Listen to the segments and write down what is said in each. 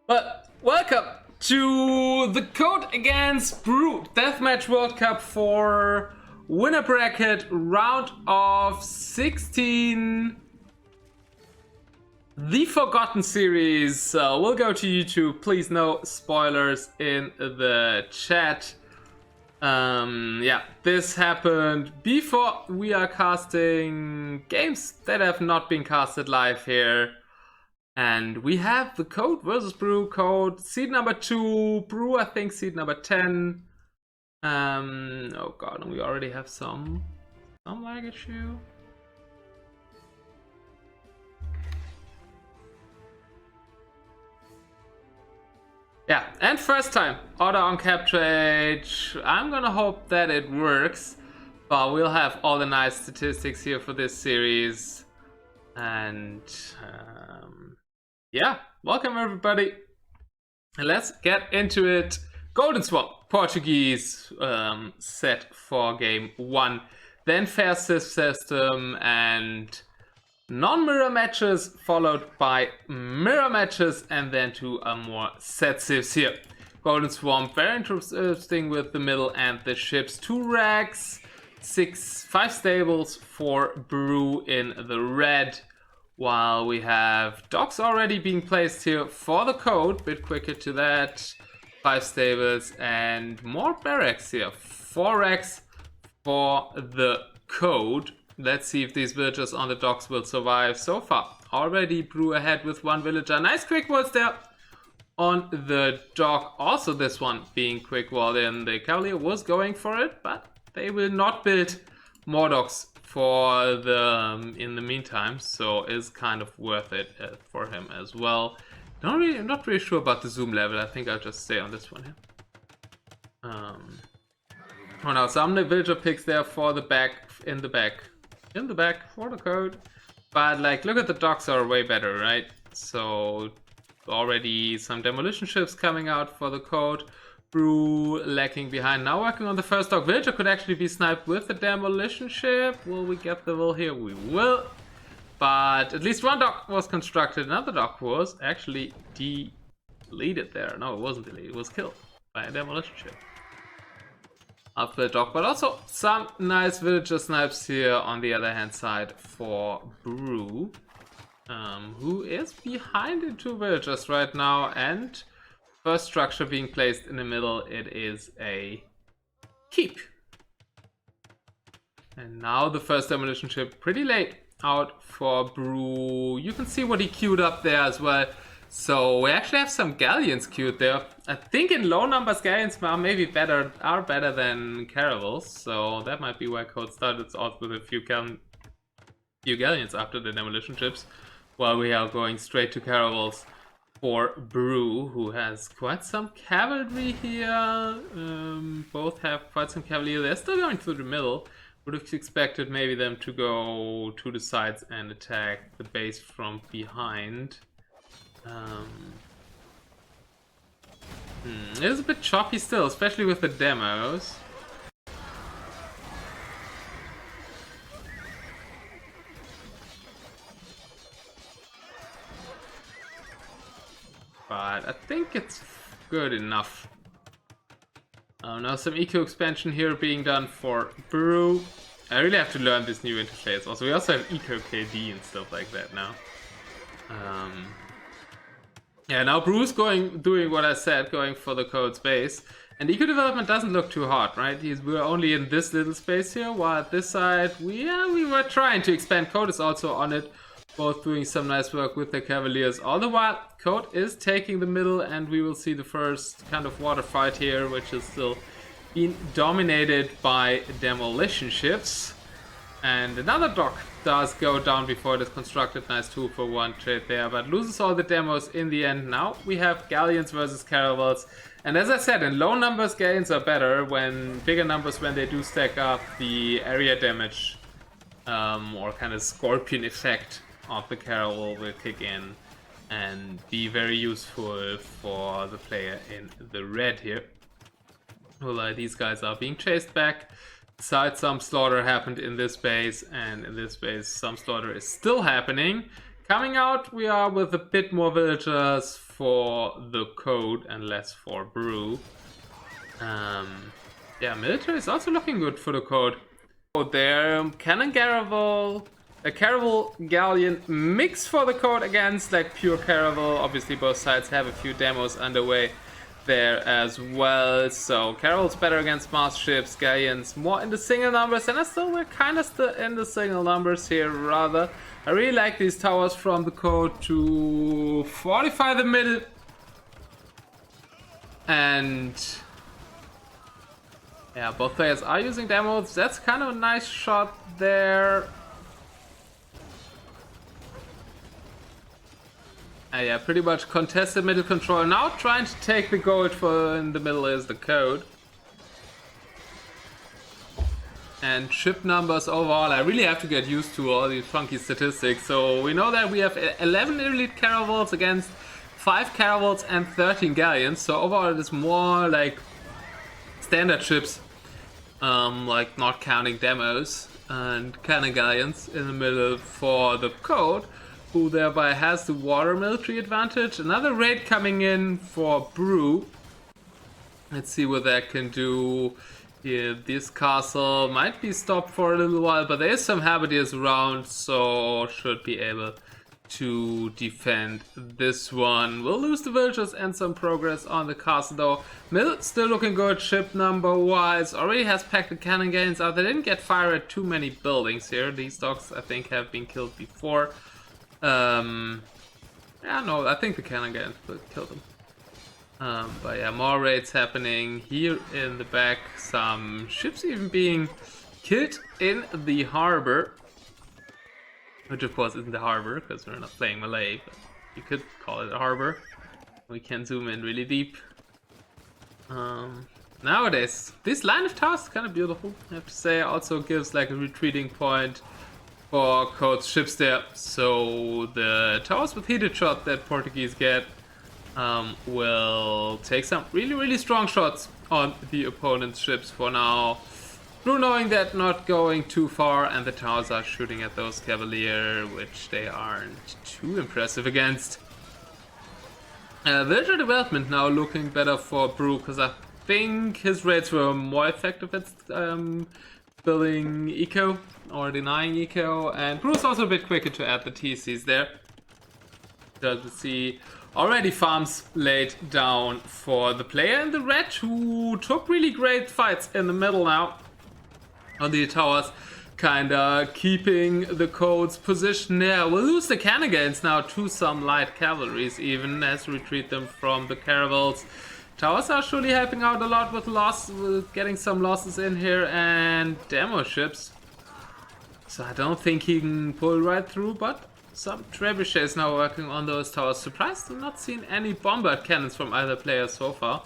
But welcome to the Code against Brew Deathmatch World Cup for winner bracket round of 16. The Forgotten series. We'll go to YouTube. Please no spoilers in the chat. Yeah, this happened before we are casting games that have not been casted live here. And we have the Code versus Brew. Code seed number 2, Brew I think seed number 10. Oh god, and we already have some lag issue. Yeah, and first time order on cap trade. I'm gonna hope that it works, but we'll have all the nice statistics here for this series. And yeah, welcome everybody. Let's get into it. Golden Swamp, Portuguese, set for game 1. Then fair system and non-mirror matches, followed by mirror matches, and then to a more set sieves here. Golden Swamp, very interesting with the middle and the ships. 2 racks, 5 stables for Brew in the red. While we have docks already being placed here for the Code, bit quicker to that. 5 stables and more barracks here. 4 racks for the Code. Let's see if these villagers on the docks will survive. So far, already Brew ahead with 1 villager. Nice quick walls there on the dock. Also this one being quick walled in. The Cavalier was going for it, but they will not build more docks for the in the meantime, so it's kind of worth it for him as well. I'm not really sure about the zoom level. I think I'll just stay on this one here. Oh no, some villager picks there for the back, in the back for the Code. But like, look at the docks are way better, right? So already some demolition ships coming out for the Code. Brew lacking behind, now working on the first dock. Villager could actually be sniped with the demolition ship. Will we get the will here? We will. But at least 1 dock was constructed. Another dock was actually deleted there. No, it wasn't deleted. It was killed by a demolition ship after the dock. But also some nice villager snipes here on the other hand side for Brew, who is behind the 2 villagers right now. And first structure being placed in the middle, it is a keep. And now the first demolition ship pretty late out for Brew. You can see what he queued up there as well. So we actually have some galleons queued there. I think in low numbers galleons are maybe better than caravels. So that might be why Code started off with a few galleons after the demolition ships, while we are going straight to caravels for Brew, who has quite some cavalry here. Both have quite some cavalry. They're still going through the middle. Would have expected maybe them to go to the sides and attack the base from behind. It is a bit choppy still, especially with the demos. But I think it's good enough. Now some eco expansion here being done for Brew. I really have to learn this new interface. Also, we also have eco KD and stuff like that now. Yeah, now Brew's doing what I said, going for the Code space. And eco development doesn't look too hot, right? We're only in this little space here, while at this side we were trying to expand. Code is also on it, both doing some nice work with the Cavaliers. All the while, Code is taking the middle, and we will see the first kind of water fight here, which is still being dominated by demolition ships. And another dock does go down before it is constructed. Nice 2-for-1 trade there, but loses all the demos in the end. Now we have galleons versus caravels. And as I said, in low numbers, galleons are better. When bigger numbers, when they do stack up, the area damage or kind of scorpion effect of the caravel will kick in and be very useful for the player in the red here. Well, these guys are being chased back. Besides, some slaughter happened in this base, and in this base some slaughter is still happening. Coming out, we are with a bit more villagers for the code and less for brew. Yeah, military is also looking good for the code. So there, Cannon Caravel, a Caravel Galleon mix for the code against like pure Caravel. Obviously, both sides have a few demos underway there as well. So Caravel's better against mass ships, Galleons more in the single numbers, and we're kind of still in the single numbers here rather. I really like these towers from the code to fortify the middle and yeah, both players are using demos. That's kind of a nice shot there. Yeah, pretty much contested middle control. Now trying to take the gold for in the middle is the code. And ship numbers overall, I really have to get used to all these funky statistics. So we know that we have 11 elite caravels against 5 caravels and 13 galleons. So overall it is more like standard ships, like not counting demos and cannon galleons in the middle for the code, who thereby has the water military advantage. Another raid coming in for brew. Let's see what that can do. Here, this castle might be stopped for a little while, but there is some habitants around, so should be able to defend this one. We'll lose the villagers and some progress on the castle though. Mill still looking good ship number wise. Already has packed the cannon gains out. They didn't get fire at too many buildings here. These dogs I think have been killed before. Yeah, no, I think the cannon gains killed them. But yeah, more raids happening here in the back. Some ships even being killed in the harbor. Which of course isn't the harbor, because we're not playing Malay, but you could call it a harbor. We can zoom in really deep. Nowadays, this line of towers is kind of beautiful, I have to say. Also gives like a retreating point for Code's ships there. So the towers with heated shot that Portuguese get will take some really strong shots on the opponent's ships for now. Through knowing that not going too far, and the towers are shooting at those Cavalier, which they aren't too impressive against. Villager development now looking better for Brew, because I think his raids were more effective at building eco or denying eco, and Brew's also a bit quicker to add the TCs there. So we see already farms laid down for the player in the red, who took really great fights in the middle now on the towers, kinda keeping the code's position there. We'll lose the cannon gains now to some light cavalries even as we retreat them from the caravels. Towers are surely helping out a lot with getting some losses in here and demo ships. So I don't think he can pull right through, but some trebuchets now working on those towers. Surprised to not seen any bombard cannons from either player so far.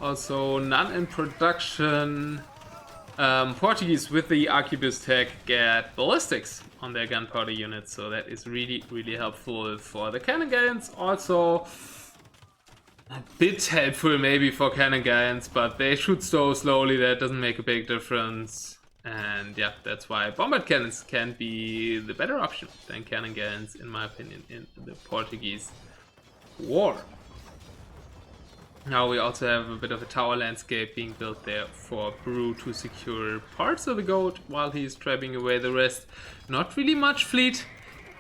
Also none in production. Portuguese with the arquebus tech get ballistics on their gunpowder units, so that is really helpful for the cannon galleons. Also a bit helpful maybe for cannon galleons, but they shoot so slowly that doesn't make a big difference. And yeah, that's why bombard cannons can be the better option than cannon galleons in my opinion in the Portuguese war. Now we also have a bit of a tower landscape being built there for Brew to secure parts of the gold while he's trapping away the rest. Not really much fleet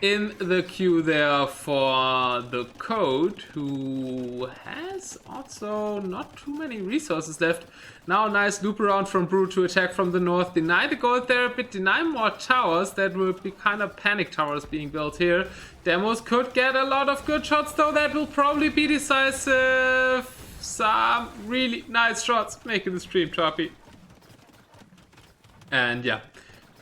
in the queue there for the Code, who has also not too many resources left. Now a nice loop around from Brew to attack from the north, deny the gold there a bit, deny more towers. That will be kind of panic towers being built here. Demos could get a lot of good shots though, that will probably be decisive. Some really nice shots making the stream choppy. And yeah,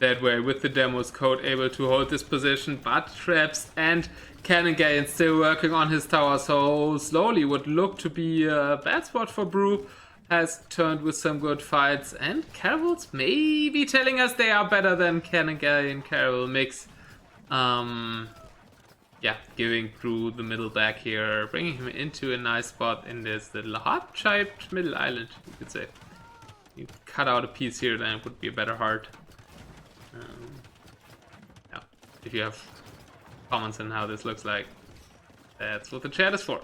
that way with the demos Code able to hold this position, but traps and cannon galleons still working on his tower, so slowly would look to be a bad spot for Brew. Has turned with some good fights, and caravels may be telling us they are better than cannon galleon caravel mix. Yeah, giving Brew the middle back here, bringing him into a nice spot in this little heart-shaped middle island, you could say. You cut out a piece here, then it would be a better heart. Yeah, if you have comments on how this looks like. That's what the chat is for.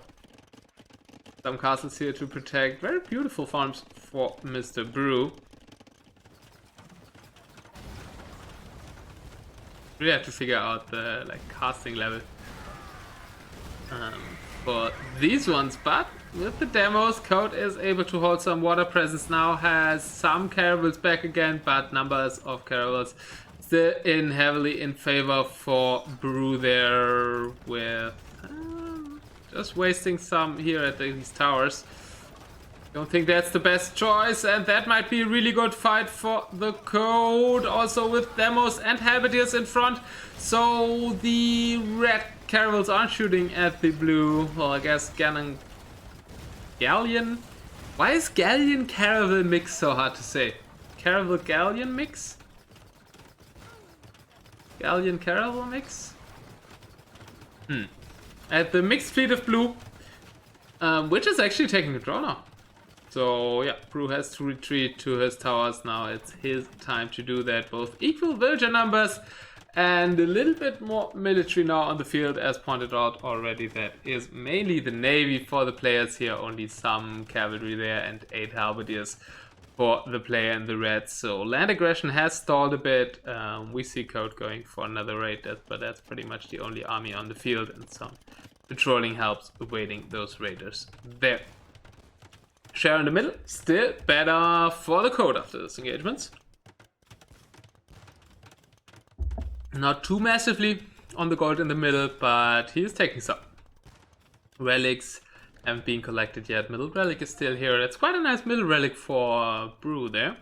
Some castles here to protect. Very beautiful farms for Mr. Brew. We have to figure out the casting level for these ones, but with the demos, Code is able to hold some water presence now, has some caravels back again, but numbers of caravels still heavily in favor for Brew there, with just wasting some here at these towers. Don't think that's the best choice, and that might be a really good fight for the Code, also with demos and halberdiers in front. So the red caravels aren't shooting at the blue. Well, I guess Galleon. Why is Galleon Caravel mix so hard to say? Caravel Galleon mix? Galleon Caravel mix? At the mixed fleet of blue, which is actually taking a draw now. So yeah, Brew has to retreat to his towers now. It's his time to do that. Both equal villager numbers and a little bit more military now on the field, as pointed out already. That is mainly the navy for the players here. Only some cavalry there and 8 halberdiers for the player in the red. So land aggression has stalled a bit. We see Code going for another raid, but that's pretty much the only army on the field, and some patrolling helps awaiting those raiders there. Share in the middle, still better for the Code after this engagement. Not too massively on the gold in the middle, but he is taking some. Relics haven't been collected yet. Middle relic is still here. That's quite a nice middle relic for Brew there.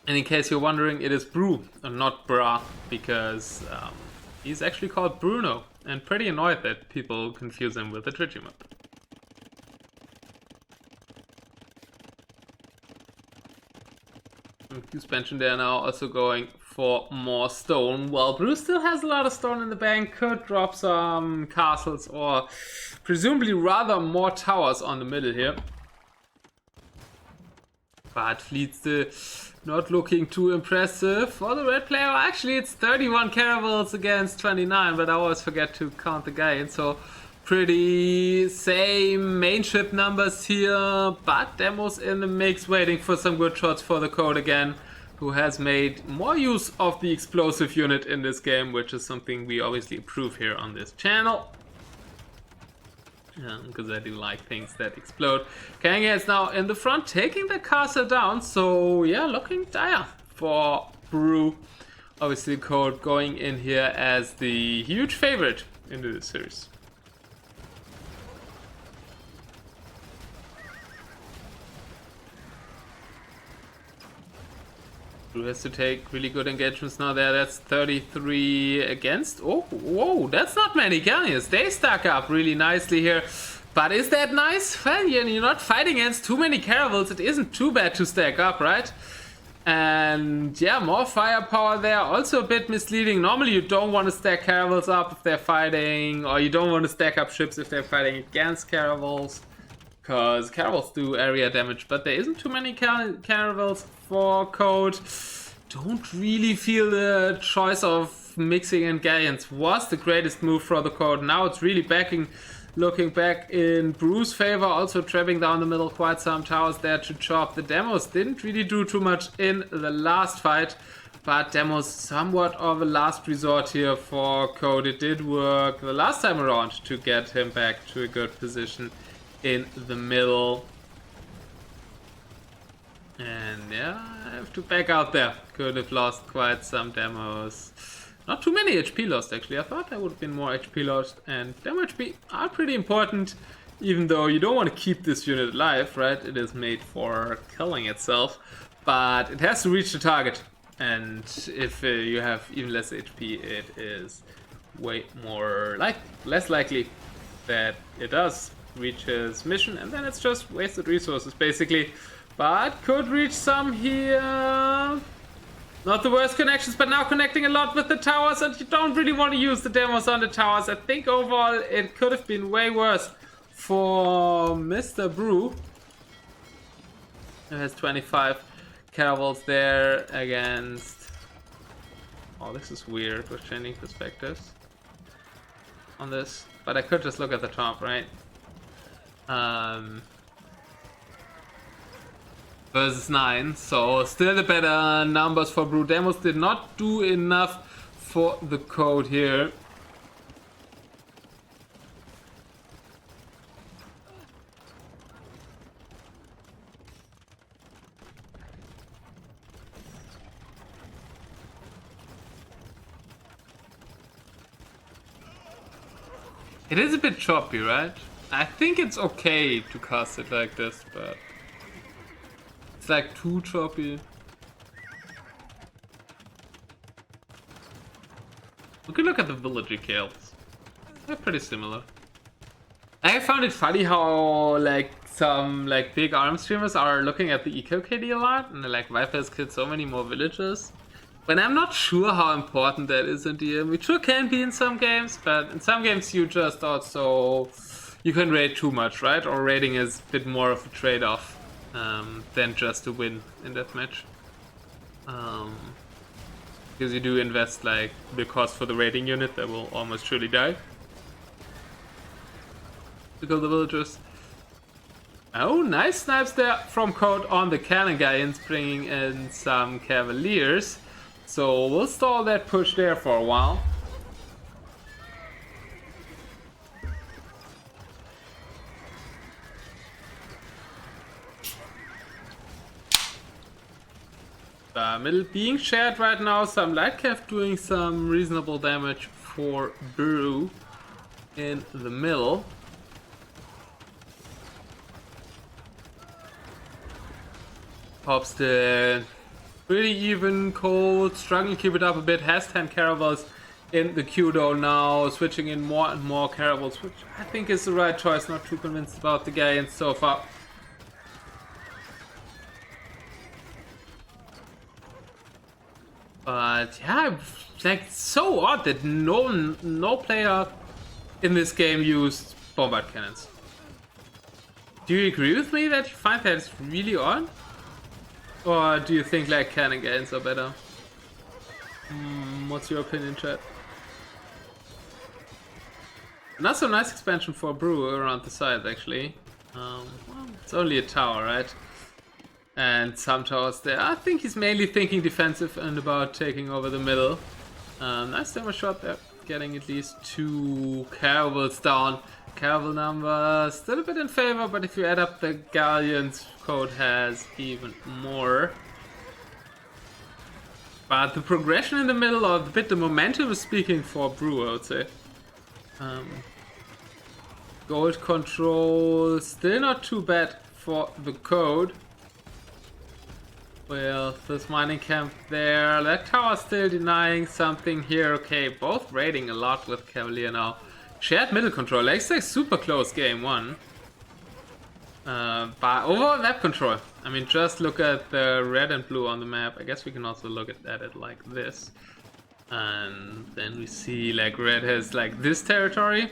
And in case you're wondering, it is Brew and not Bra, because he's actually called Bruno, and pretty annoyed that people confuse him with the Tritium. Expansion there now, also going for more stone. Well, Brew still has a lot of stone in the bank, could drop some castles or presumably rather more towers on the middle here. But fleet still not looking too impressive for the red player. Actually, it's 31 caravels against 29, but I always forget to count the guy in. So pretty same main ship numbers here, but demos in the mix, waiting for some good shots for the Code again, who has made more use of the explosive unit in this game, which is something we obviously approve here on this channel. Because I do like things that explode. Kanga is now in the front, taking the castle down, so yeah, looking dire for Brew. Obviously Code going in here as the huge favorite into this series. Brew has to take really good engagements now there. That's 33 against. Oh, whoa, that's not many galleons. They stack up really nicely here. But is that nice? Well, you're not fighting against too many caravels. It isn't too bad to stack up, right? And yeah, more firepower there. Also a bit misleading. Normally you don't want to stack caravels up if they're fighting, or you don't want to stack up ships if they're fighting against caravels, because caravels do area damage, but there isn't too many caravels for Code. Don't really feel the choice of mixing in galleons was the greatest move for the Code. Now it's really looking back in Brew's favor, also trapping down the middle, quite some towers there to chop. The demos didn't really do too much in the last fight, but demos somewhat of a last resort here for Code. It did work the last time around to get him back to a good position in the middle. And yeah, I have to back out there. Could have lost quite some demos. Not too many HP lost actually. I thought there would have been more HP lost, and demo HP are pretty important, even though you don't want to keep this unit alive, right? It is made for killing itself, but it has to reach the target, and if you have even less HP, it is way more less likely that it does reach his mission, and then it's just wasted resources basically. But could reach some here. Not the worst connections, but now connecting a lot with the towers, and you don't really want to use the demos on the towers. I think overall it could have been way worse for Mr. Brew. He has 25 caravels there against Oh, this is weird with changing perspectives on this. But I could just look at the top, right? Versus 9, so still the better numbers for Brew. Demos did not do enough for the code here. It is a bit choppy, right? I think it's okay to cast it like this, but it's like too choppy. We can look at the villager kills. They're pretty similar. I found it funny how like some like big ARM streamers are looking at the eco KD a lot, and they're like, Viper has killed so many more villagers. But I'm not sure how important that is in DM. It sure can be in some games, but in some games you just also you can raid too much, right? Or raiding is a bit more of a trade-off than just a win in that match. Because you do invest like the cost for the raiding unit that will almost surely die to kill the villagers. Oh, nice snipes there from Code on the cannon guy and bringing in some cavaliers. So we'll stall that push there for a while. Middle being shared right now. Some light cav doing some reasonable damage for Brew in the middle. Pops the pretty even. Cold, struggling to keep it up a bit. Has 10 caravels in the queue though now, switching in more and more caravels, which I think is the right choice. Not too convinced about the guy so far. But yeah, like so odd that no player in this game used bombard cannons. Do you agree with me that you find that it's really odd? Or do you think like cannon cannons are better? What's your opinion, chat? Not so nice expansion for Brew around the side actually. Well, it's only a tower, right? And some towers there. I think he's mainly thinking defensive and about taking over the middle. Nice damage shot there, getting at least 2 caravels down. Caravel number still a bit in favor, but if you add up the galleons, Code has even more. But the progression in the middle, or the momentum is speaking for Brew, I would say. Gold control still not too bad for the Code. Well, this mining camp there. That tower still denying something here. Okay, both raiding a lot with Cavalier now. Shared middle control. It's like super close game 1. But overall map control. I mean, just look at the red and blue on the map. I guess we can also look at it like this. And then we see like red has like this territory.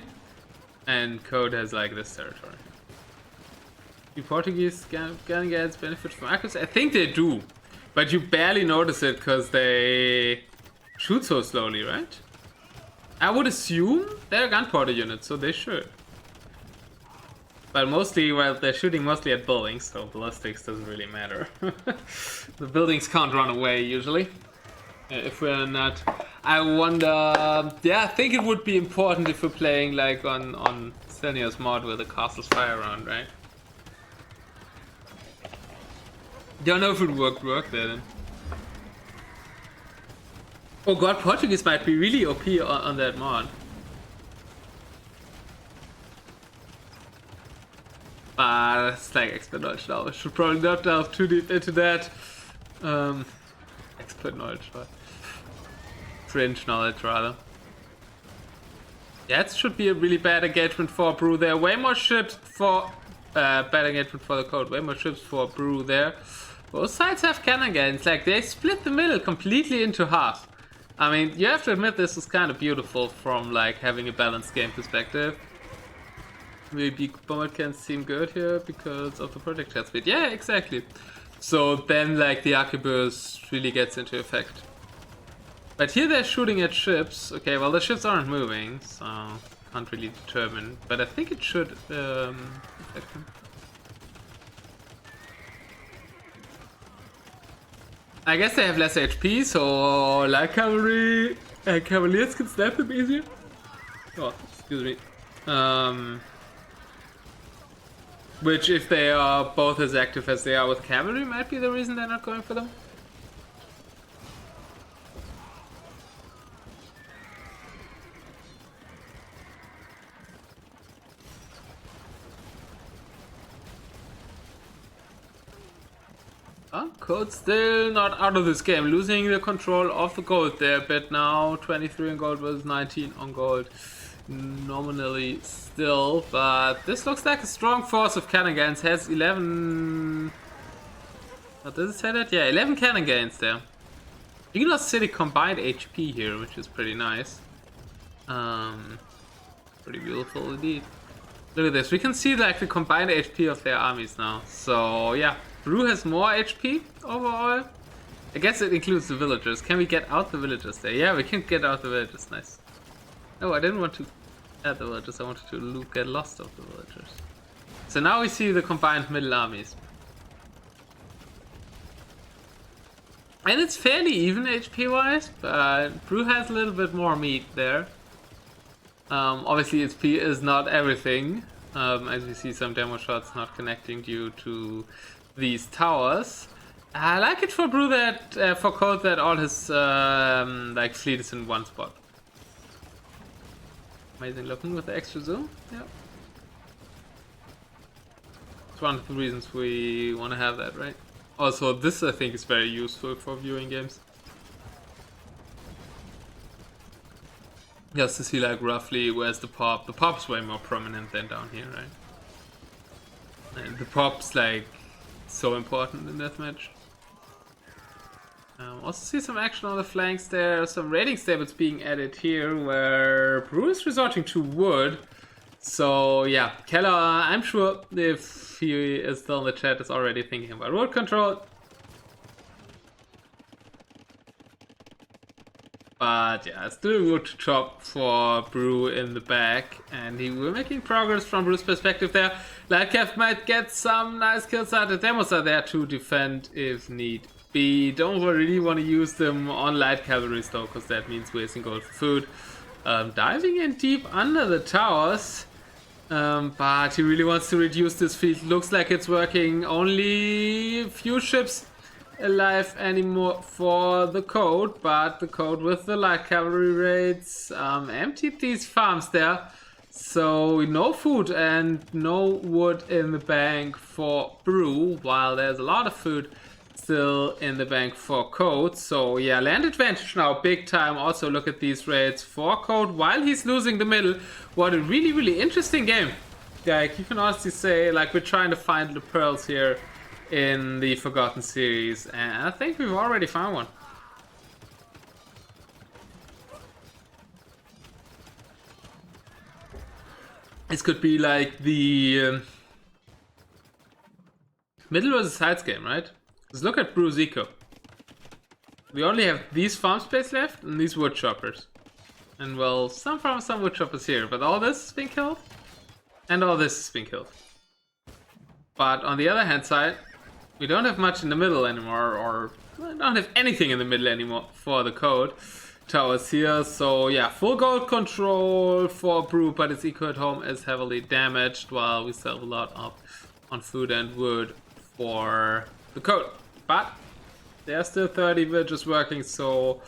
And Code has like this territory. Do Portuguese gun guys benefit from accuracy? I think they do, but you barely notice it because they shoot so slowly, right? I would assume they're gunpowder units, so they should. But mostly, well, they're shooting mostly at buildings, so ballistics doesn't really matter. The buildings can't run away usually. If we're not, I wonder. Yeah, I think it would be important if we're playing like on Stenios mod where the castles fire around, right? Don't know if it would work there then. Oh god, Portuguese might be really OP on that mod. But it's like expert knowledge now. I should probably not delve too deep into that. Expert knowledge, but fringe knowledge rather. Yeah, it should be a really bad engagement for Brew there. Way more ships for bad engagement for the Code. Way more ships for Brew there. Both sides have cannon guns. Like they split the middle completely into half. I mean, you have to admit this is kind of beautiful from like having a balanced game perspective. Maybe bombard cannons seem good here because of the projectile speed. Yeah, exactly. So then like the arquebus really gets into effect. But here they're shooting at ships. Okay, well the ships aren't moving, so can't really determine. But I think it should affect them. I guess they have less HP, so light cavalry and cavaliers can snap them easier. Oh, excuse me. Which, if they are both as active as they are with cavalry, might be the reason they're not going for them. Code still not out of this game, losing the control of the gold there a bit now. 23 on gold versus 19 on gold. Nominally still, but this looks like a strong force of cannon gains. Has 11... What does it say that? Yeah, 11 cannon gains there. Eagle City combined HP here, which is pretty nice. Pretty beautiful indeed. Look at this, we can see like the combined HP of their armies now. So yeah, Brew has more HP overall. I guess it includes the villagers. Can we get out the villagers there? Yeah, we can get out the villagers, nice. No, I didn't want to add the villagers, I wanted to get lost of the villagers. So now we see the combined middle armies. And it's fairly even HP wise, but Brew has a little bit more meat there. Obviously HP is not everything, as we see some demo shots not connecting due to these towers. I like it for Brew that, for Code that all his like fleet is in one spot. Amazing looking with the extra zoom, yeah. It's one of the reasons we want to have that, right? Also, this I think is very useful for viewing games. Just to see like roughly where's the pop. The pop's way more prominent than down here, right? And the pop's like so important in deathmatch. Also see some action on the flanks there. Some raiding stables being added here where Brew is resorting to wood. So yeah, Keller, I'm sure if he is still in the chat, is already thinking about wood control. But yeah, still wood to chop for Brew in the back, and we're making progress from Brew's perspective there. Lightcav might get some nice kills out. The demos are there to defend if need be. Don't really want to use them on light cavalry though, because that means wasting gold for food. Diving in deep under the towers, but he really wants to reduce this field. Looks like it's working. Only a few ships alive anymore for the Code, but the Code with the light cavalry raids emptied these farms there. So no food and no wood in the bank for Brew, while there's a lot of food still in the bank for Code. So yeah, land advantage now big time. Also look at these raids for Code while he's losing the middle. What a really interesting game. Like you can honestly say, like, we're trying to find the pearls here in the Forgotten series, and I think we've already found one. This could be like the middle versus sides game, right? Let's look at Brew's eco. We only have these farm space left and these wood choppers. And well, some farms, some wood choppers here, but all this has been killed. And all this has been killed. But on the other hand side, we don't have much in the middle anymore, or don't have anything in the middle anymore for the Code towers here. So yeah, full gold control for Brew, but its eco at home is heavily damaged, while we still have a lot up on food and wood for the Code. But there are still 30 villages working, so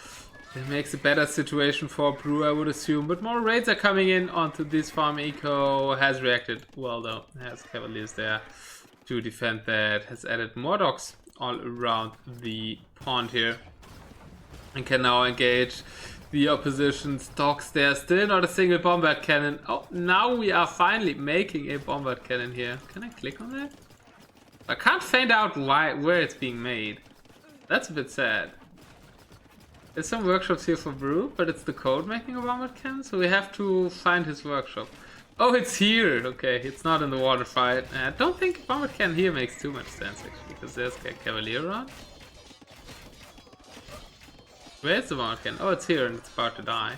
it makes a better situation for Brew, I would assume. But more raids are coming in onto this farm. Eco has reacted well though, has cavaliers there to defend that, has added more docks all around the pond here, and can now engage the opposition's docks there. Still not a single bombard cannon. Oh, now we are finally making a bombard cannon here. Can I click on that? I can't find out where it's being made. That's a bit sad. There's some workshops here for Brew, but it's the Code making a bombard cannon, so we have to find his workshop. Oh, it's here! Okay, it's not in the water fight. I don't think bombard cannon here makes too much sense, actually, because there's a cavalier around. Where's the bombard cannon? Oh, it's here and it's about to die.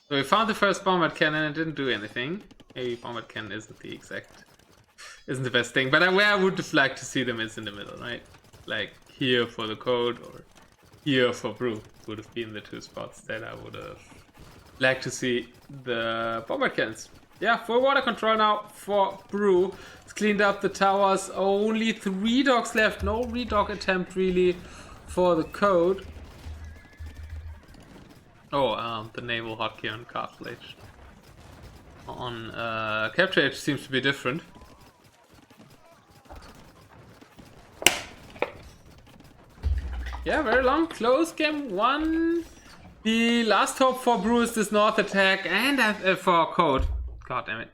So we found the first bombard cannon and it didn't do anything. Maybe bombard cannon isn't the best thing. But where I would have liked to see them is in the middle, right? Like here for the code or here for brew would have been the two spots that I would have liked to see the bombard cannons. Yeah, full water control now for brew. It's cleaned up the towers. Only 3 dogs left. No redog attempt really for the code. Oh, the naval hotkey on Castle Age. On Capture Age seems to be different. Yeah, very long, close game 1. The last hope for Brew is this north attack and for Code. God damn it.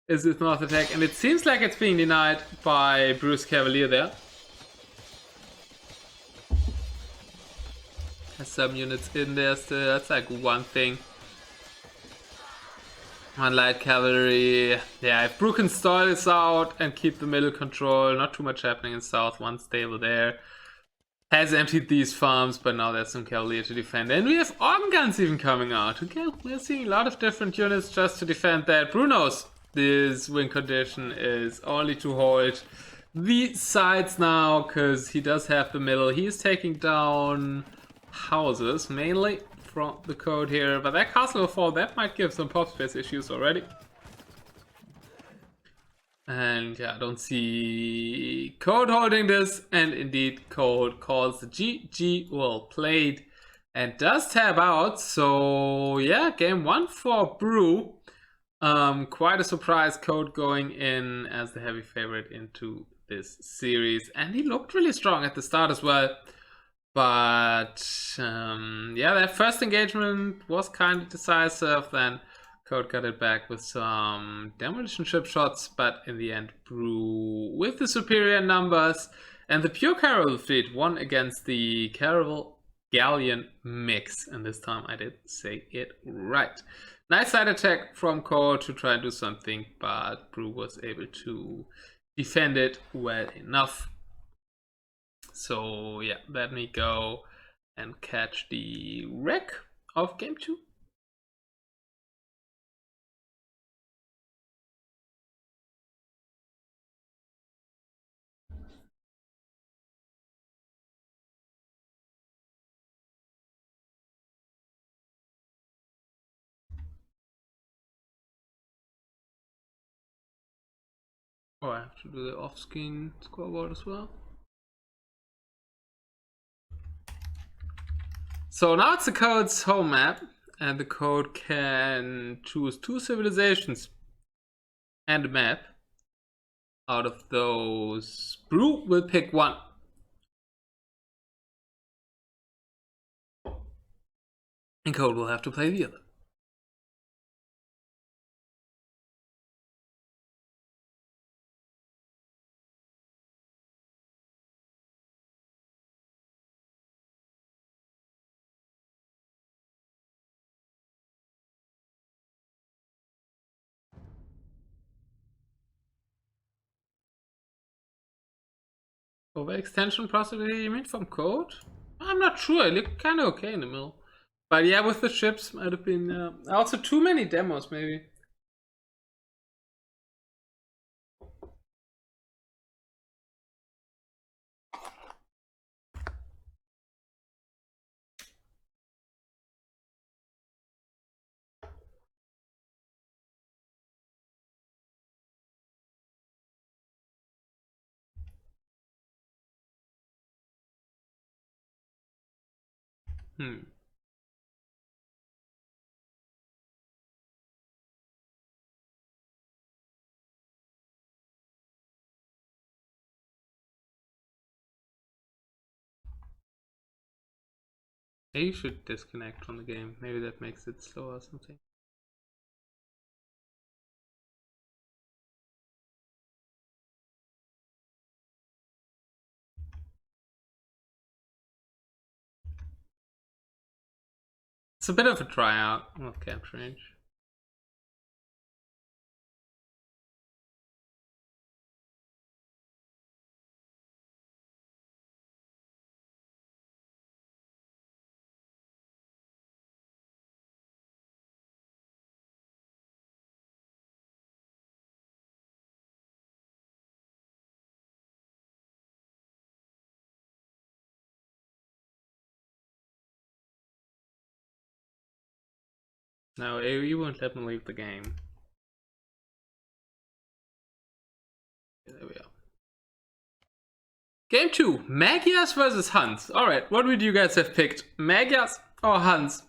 Is this north attack, and it seems like it's being denied by Brew's Cavalier there. Has some units in there still, that's like one thing. One light cavalry. Yeah, if Brew can stall this out and keep the middle control, not too much happening in south, one stable there. Has emptied these farms, but now there's some cavalry to defend. And we have organ guns even coming out. Okay, we're seeing a lot of different units just to defend that. Bruno's this win condition is only to hold the sides now, because he does have the middle. He's taking down houses, mainly from the code here. But that castle will fall. That might give some pop space issues already. And yeah, I don't see Code holding this, and indeed Code calls the GG well played and does tab out. So yeah, game 1 for Brew. Quite a surprise, Code going in as the heavy favorite into this series, and he looked really strong at the start as well. But yeah, that first engagement was kind of decisive. Then Code got it back with some demolition ship shots, but in the end, Brew with the superior numbers and the pure caravel fleet won against the caravel galleon mix. And this time I did say it right. Nice side attack from Code to try and do something, but Brew was able to defend it well enough. So yeah, let me go and catch the wreck of game 2. Oh, I have to do the off-screen scoreboard as well. So now it's the Code's home map, and the Code can choose 2 civilizations and a map. Out of those, Brew will pick 1. And Code will have to play the other. Overextension possibly, you mean from Code? I'm not sure, it looked kind of okay in the middle. But yeah, with the ships, might have been also too many demos, maybe. You should disconnect from the game. Maybe that makes it slow or something. It's a bit of a tryout of Capture Range. No, AOE won't let me leave the game. There we are. Game 2, Magyars versus Huns. Alright, what would you guys have picked? Magyars or Huns?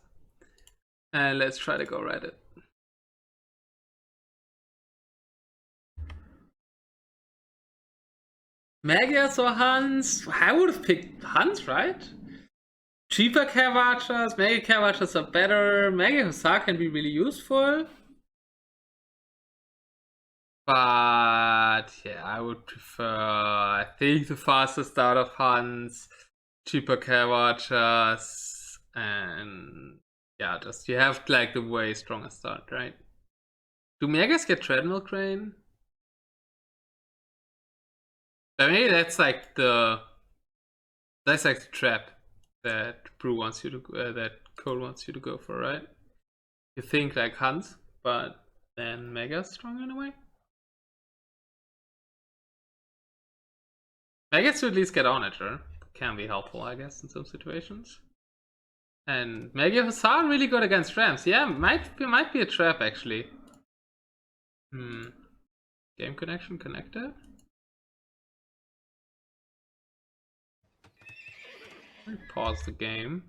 And let's try to go Reddit. Magyars or Huns? I would have picked Huns, right? Cheaper Caravachas, Mega Caravachas are better. Mega Hussar can be really useful. But yeah, I would prefer, I think, the faster start of Huns, cheaper Caravachas, and yeah, just you have like the way stronger start, right? Do Megas get treadmill crane? I mean, that's like the trap that Brew wants you to that Code wants you to go for, right? You think like Huns, but then Mega's stronger in a way. Megas to at least get on it, sure. Can be helpful, I guess, in some situations. And Mega Hussar really good against Rams. Yeah, might be a trap actually. Game connection connected. Pause the game.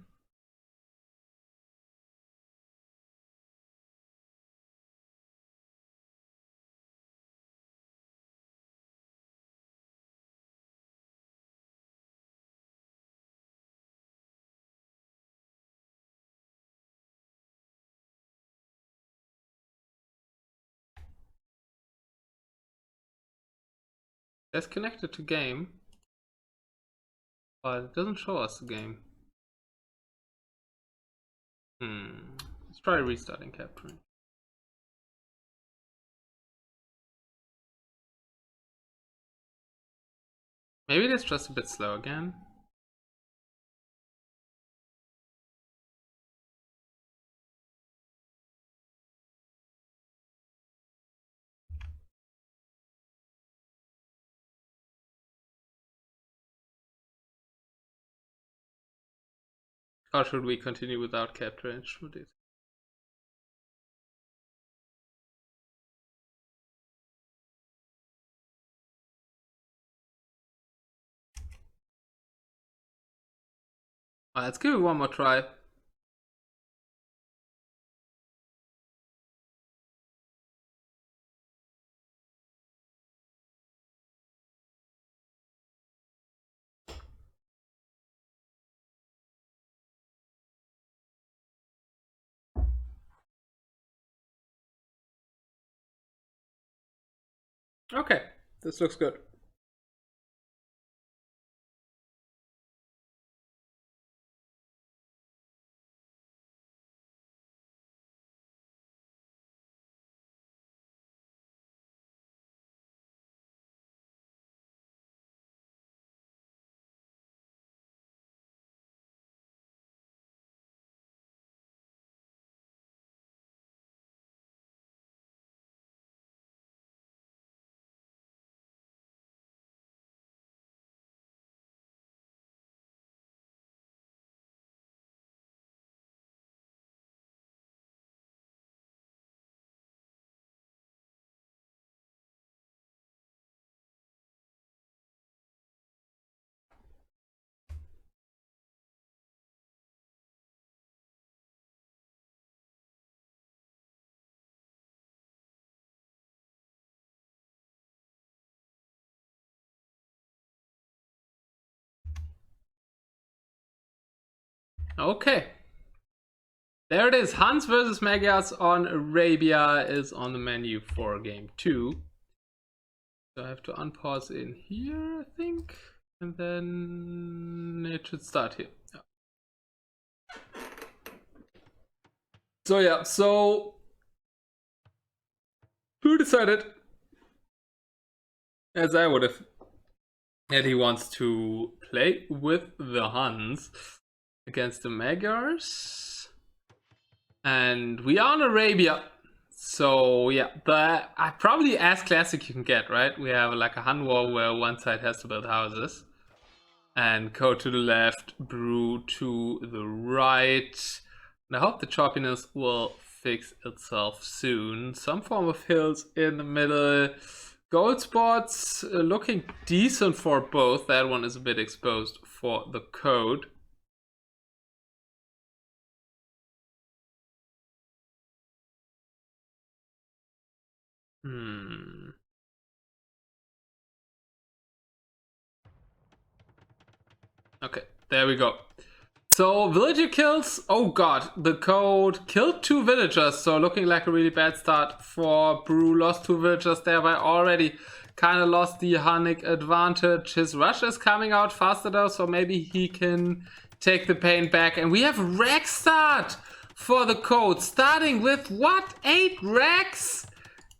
That's connected to game, but it doesn't show us the game. Let's try restarting capturing. Maybe it's just a bit slow again. Or should we continue without capturing? Should it? Let's give it one more try. Okay, this looks good. Okay. There it is. Huns versus Magyars on Arabia is on the menu for game 2. So I have to unpause in here, I think. And then it should start here. Yeah. So yeah, who decided, as I would have, that he wants to play with the Huns against the Magyars. And we are on Arabia. So yeah, but probably as classic you can get, right? We have like a Hun war where one side has to build houses. And Code to the left, Brew to the right. And I hope the choppiness will fix itself soon. Some form of hills in the middle. Gold spots looking decent for both. That one is a bit exposed for the code. Okay, there we go. So villager kills. Oh god, the code killed 2 villagers, so looking like a really bad start for Brew. Lost 2 villagers, thereby already kind of lost the Hunnic advantage. His rush is coming out faster though, so maybe he can take the pain back. And we have Rex start for the code, starting with what? 8 Rex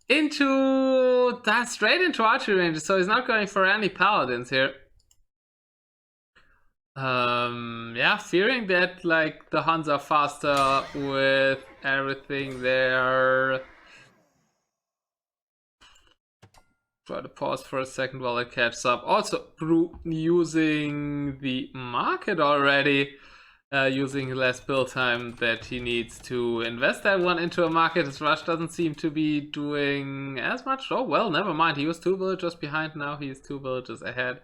into that, straight into archery range. So he's not going for any paladins here. Yeah, fearing that like the Huns are faster with everything there. Try to pause for a second while it catches up. Also, Brew using the market already, using less build time that he needs to invest that one into a market. His rush doesn't seem to be doing as much. Oh well, never mind. He was 2 villagers behind, now he's 2 villagers ahead.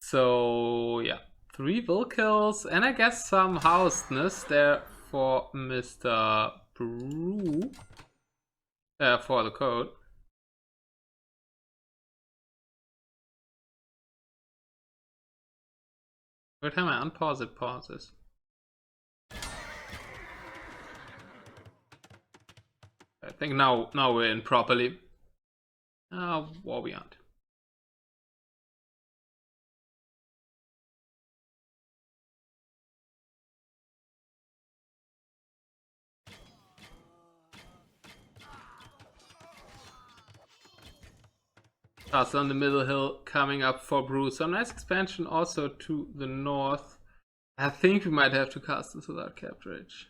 So yeah, 3 will kills, and I guess some houseness there for Mr. Brew, for the code. Every time I unpause it pauses. I think now we're in properly. War Beyond. Castle on the middle hill coming up for Brew. So nice expansion also to the north. I think we might have to cast this without Capturage.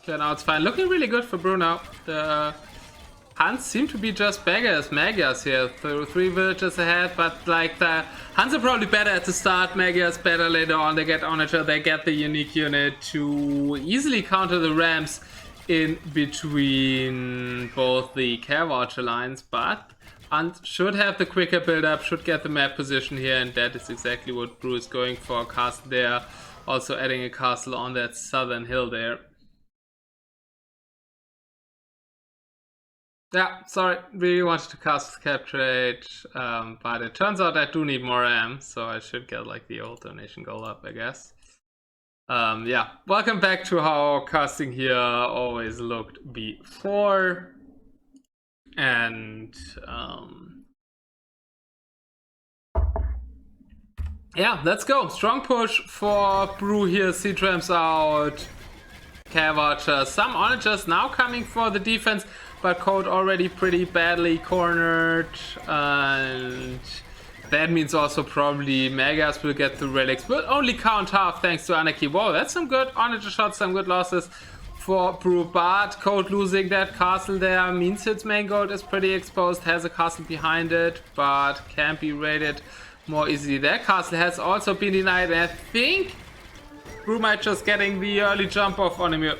Okay, now it's fine. Looking really good for Brew now. The Huns seem to be just beggars, Magyars here. 3 villages ahead, but like the Huns are probably better at the start, Magyars better later on. They get Onager, they get the unique unit to easily counter the ramps in between both the Care Voucher lines, but Hunt should have the quicker build up, should get the map position here, and that is exactly what Brew is going for. A castle there, also adding a castle on that southern hill there. Yeah, sorry, really wanted to cast Capture, but it turns out I do need more AM, so I should get like the old donation goal up, I guess. Yeah, welcome back to how casting here always looked before. And yeah, let's go. Strong push for Brew here. Siege ramps out. Care Voucher. Some onagers now coming for the defense, but Code already pretty badly cornered. And that means also probably Megas will get the relics. Will only count half thanks to Anarchy. Whoa, that's some good onager shots, some good losses for Brew. But Code losing that castle there means its main gold is pretty exposed. Has a castle behind it, but can't be raided more easily. That castle has also been denied, and I think Brew might just getting the early jump off on him.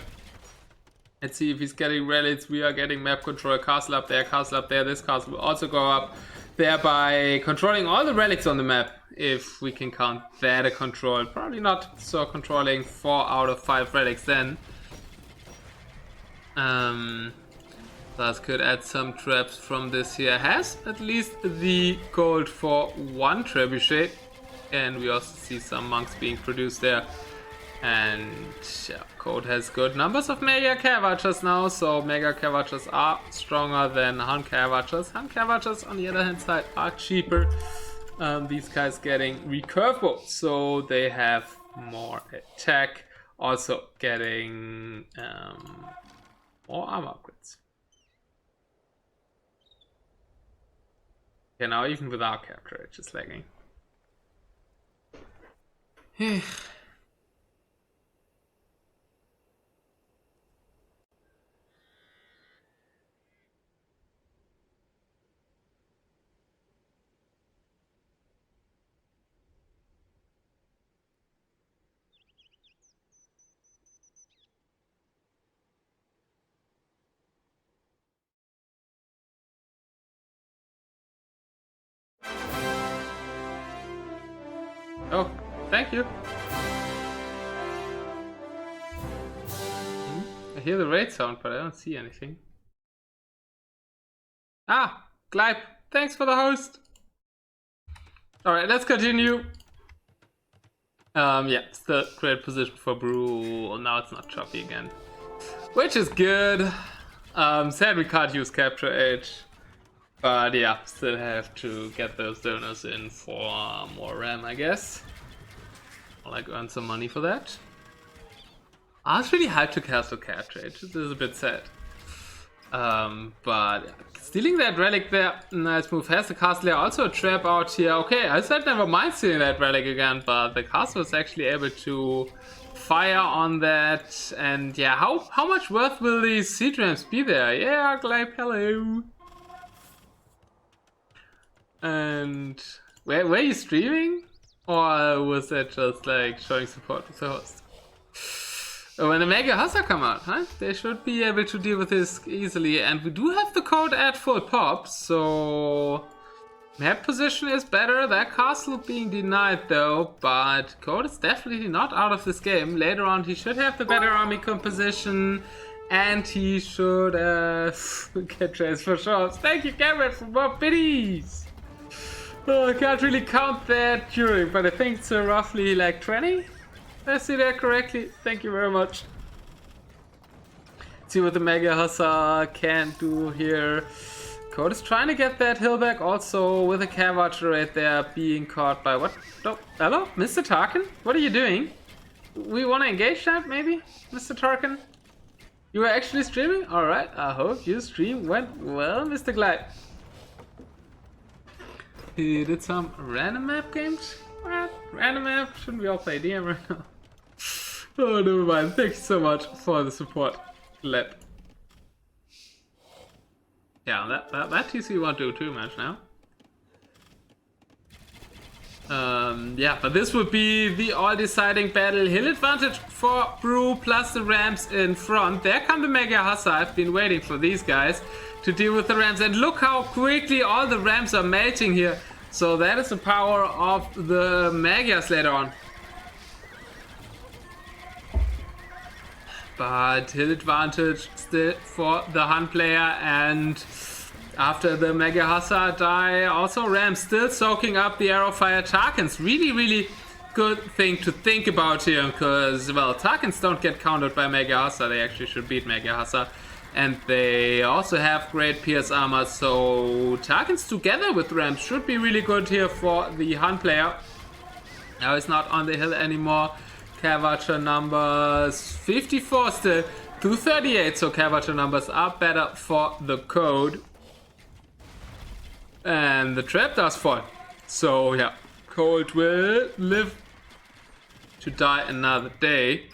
Let's see if he's getting relics. We are getting map control. Castle up there, castle up there. This castle will also go up, thereby controlling all the relics on the map, if we can count that a control. Probably not so controlling 4 out of 5 relics then. Thus could add some traps from this here. Has at least the gold for 1 trebuchet. And we also see some monks being produced there. And yeah, Code has good numbers of Mega Care Vouchers now, so Mega Care Vouchers are stronger than Hun Care Vouchers. Hun Care Vouchers, on the other hand side, are cheaper. These guys getting recurve bolts, so they have more attack, also getting more armor upgrades. Yeah, now even without capture, it's just lagging. Oh, thank you. I hear the raid sound, but I don't see anything. Ah, Gleib, thanks for the host. Alright, let's continue. Yeah, still great position for Brew. Now it's not choppy again, which is good. Sad we can't use Capture Age, but yeah, still have to get those donors in for more RAM, I guess. Or like earn some money for that. I was really hyped to castle Capture Age. This is a bit sad. But stealing that relic there, nice move. Has the castle there also a trap out here? Okay, I said never mind stealing that relic again, but the castle was actually able to fire on that. And yeah, how much worth will these siege ramps be there? Yeah, Gleip, hello. And were you streaming? Or was that just like showing support with the host? When the Mega Hussar come out, huh? They should be able to deal with this easily. And we do have the code at full pop, so map position is better. That castle being denied though, but code is definitely not out of this game. Later on he should have the better army composition, and he should get chased for sure. Thank you, Cameron, for more biddies. Oh, I can't really count that during, but I think it's roughly like 20. I see that correctly. Thank you very much. See what the Mega Hussar can do here. Code is trying to get that hill back also with a Cav Archer right there being caught by what? Oh, hello? Mr. Tarkin? What are you doing? We want to engage that maybe? Mr. Tarkin? You were actually streaming? Alright, I hope your stream went well, Mr. Glide. He did some random map games? What? Random map? Shouldn't we all play DM right now? Oh, never mind. Thank you so much for the support, Lep. Yeah, that TC won't do too much now. Yeah, but this would be the all-deciding battle. Hill advantage for Brew plus the ramps in front. There come the Mega Hussar. I've been waiting for these guys to deal with the ramps. And look how quickly all the ramps are melting here. So that is the power of the Magias later on. But hill advantage still for the Hun player, and after the Mega Hussar die, also Ram still soaking up the arrow fire Tarkins. Really good thing to think about here, because, well, Tarkins don't get countered by Mega Hussar. They actually should beat Mega Hussar. And they also have great PS armor, so Tarkins together with Rams should be really good here for the Hun player. Now he's not on the hill anymore. Cav Archer numbers 54 still to 38, so Cav Archer numbers are better for the code. And the trap does fall. So yeah, Cold will live to die another day.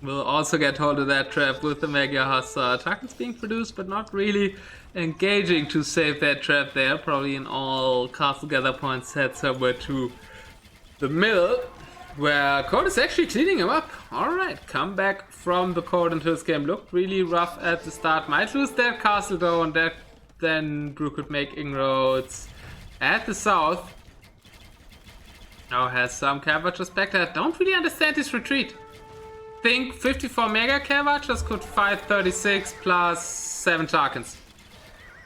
We'll also get hold of that trap with the Mega Hussar. Tarkins being produced, but not really engaging to save that trap there. Probably in all castle gather points head somewhere to the middle, where Code is actually cleaning him up. Alright, come back from the Code into this game. Looked really rough at the start. Might lose that castle though, and that then Brew could make inroads at the south. Now has some Cav Archers back there. Don't really understand his retreat. Think 54 Mega Cav Archers could fight 36 plus 7 Tarkins.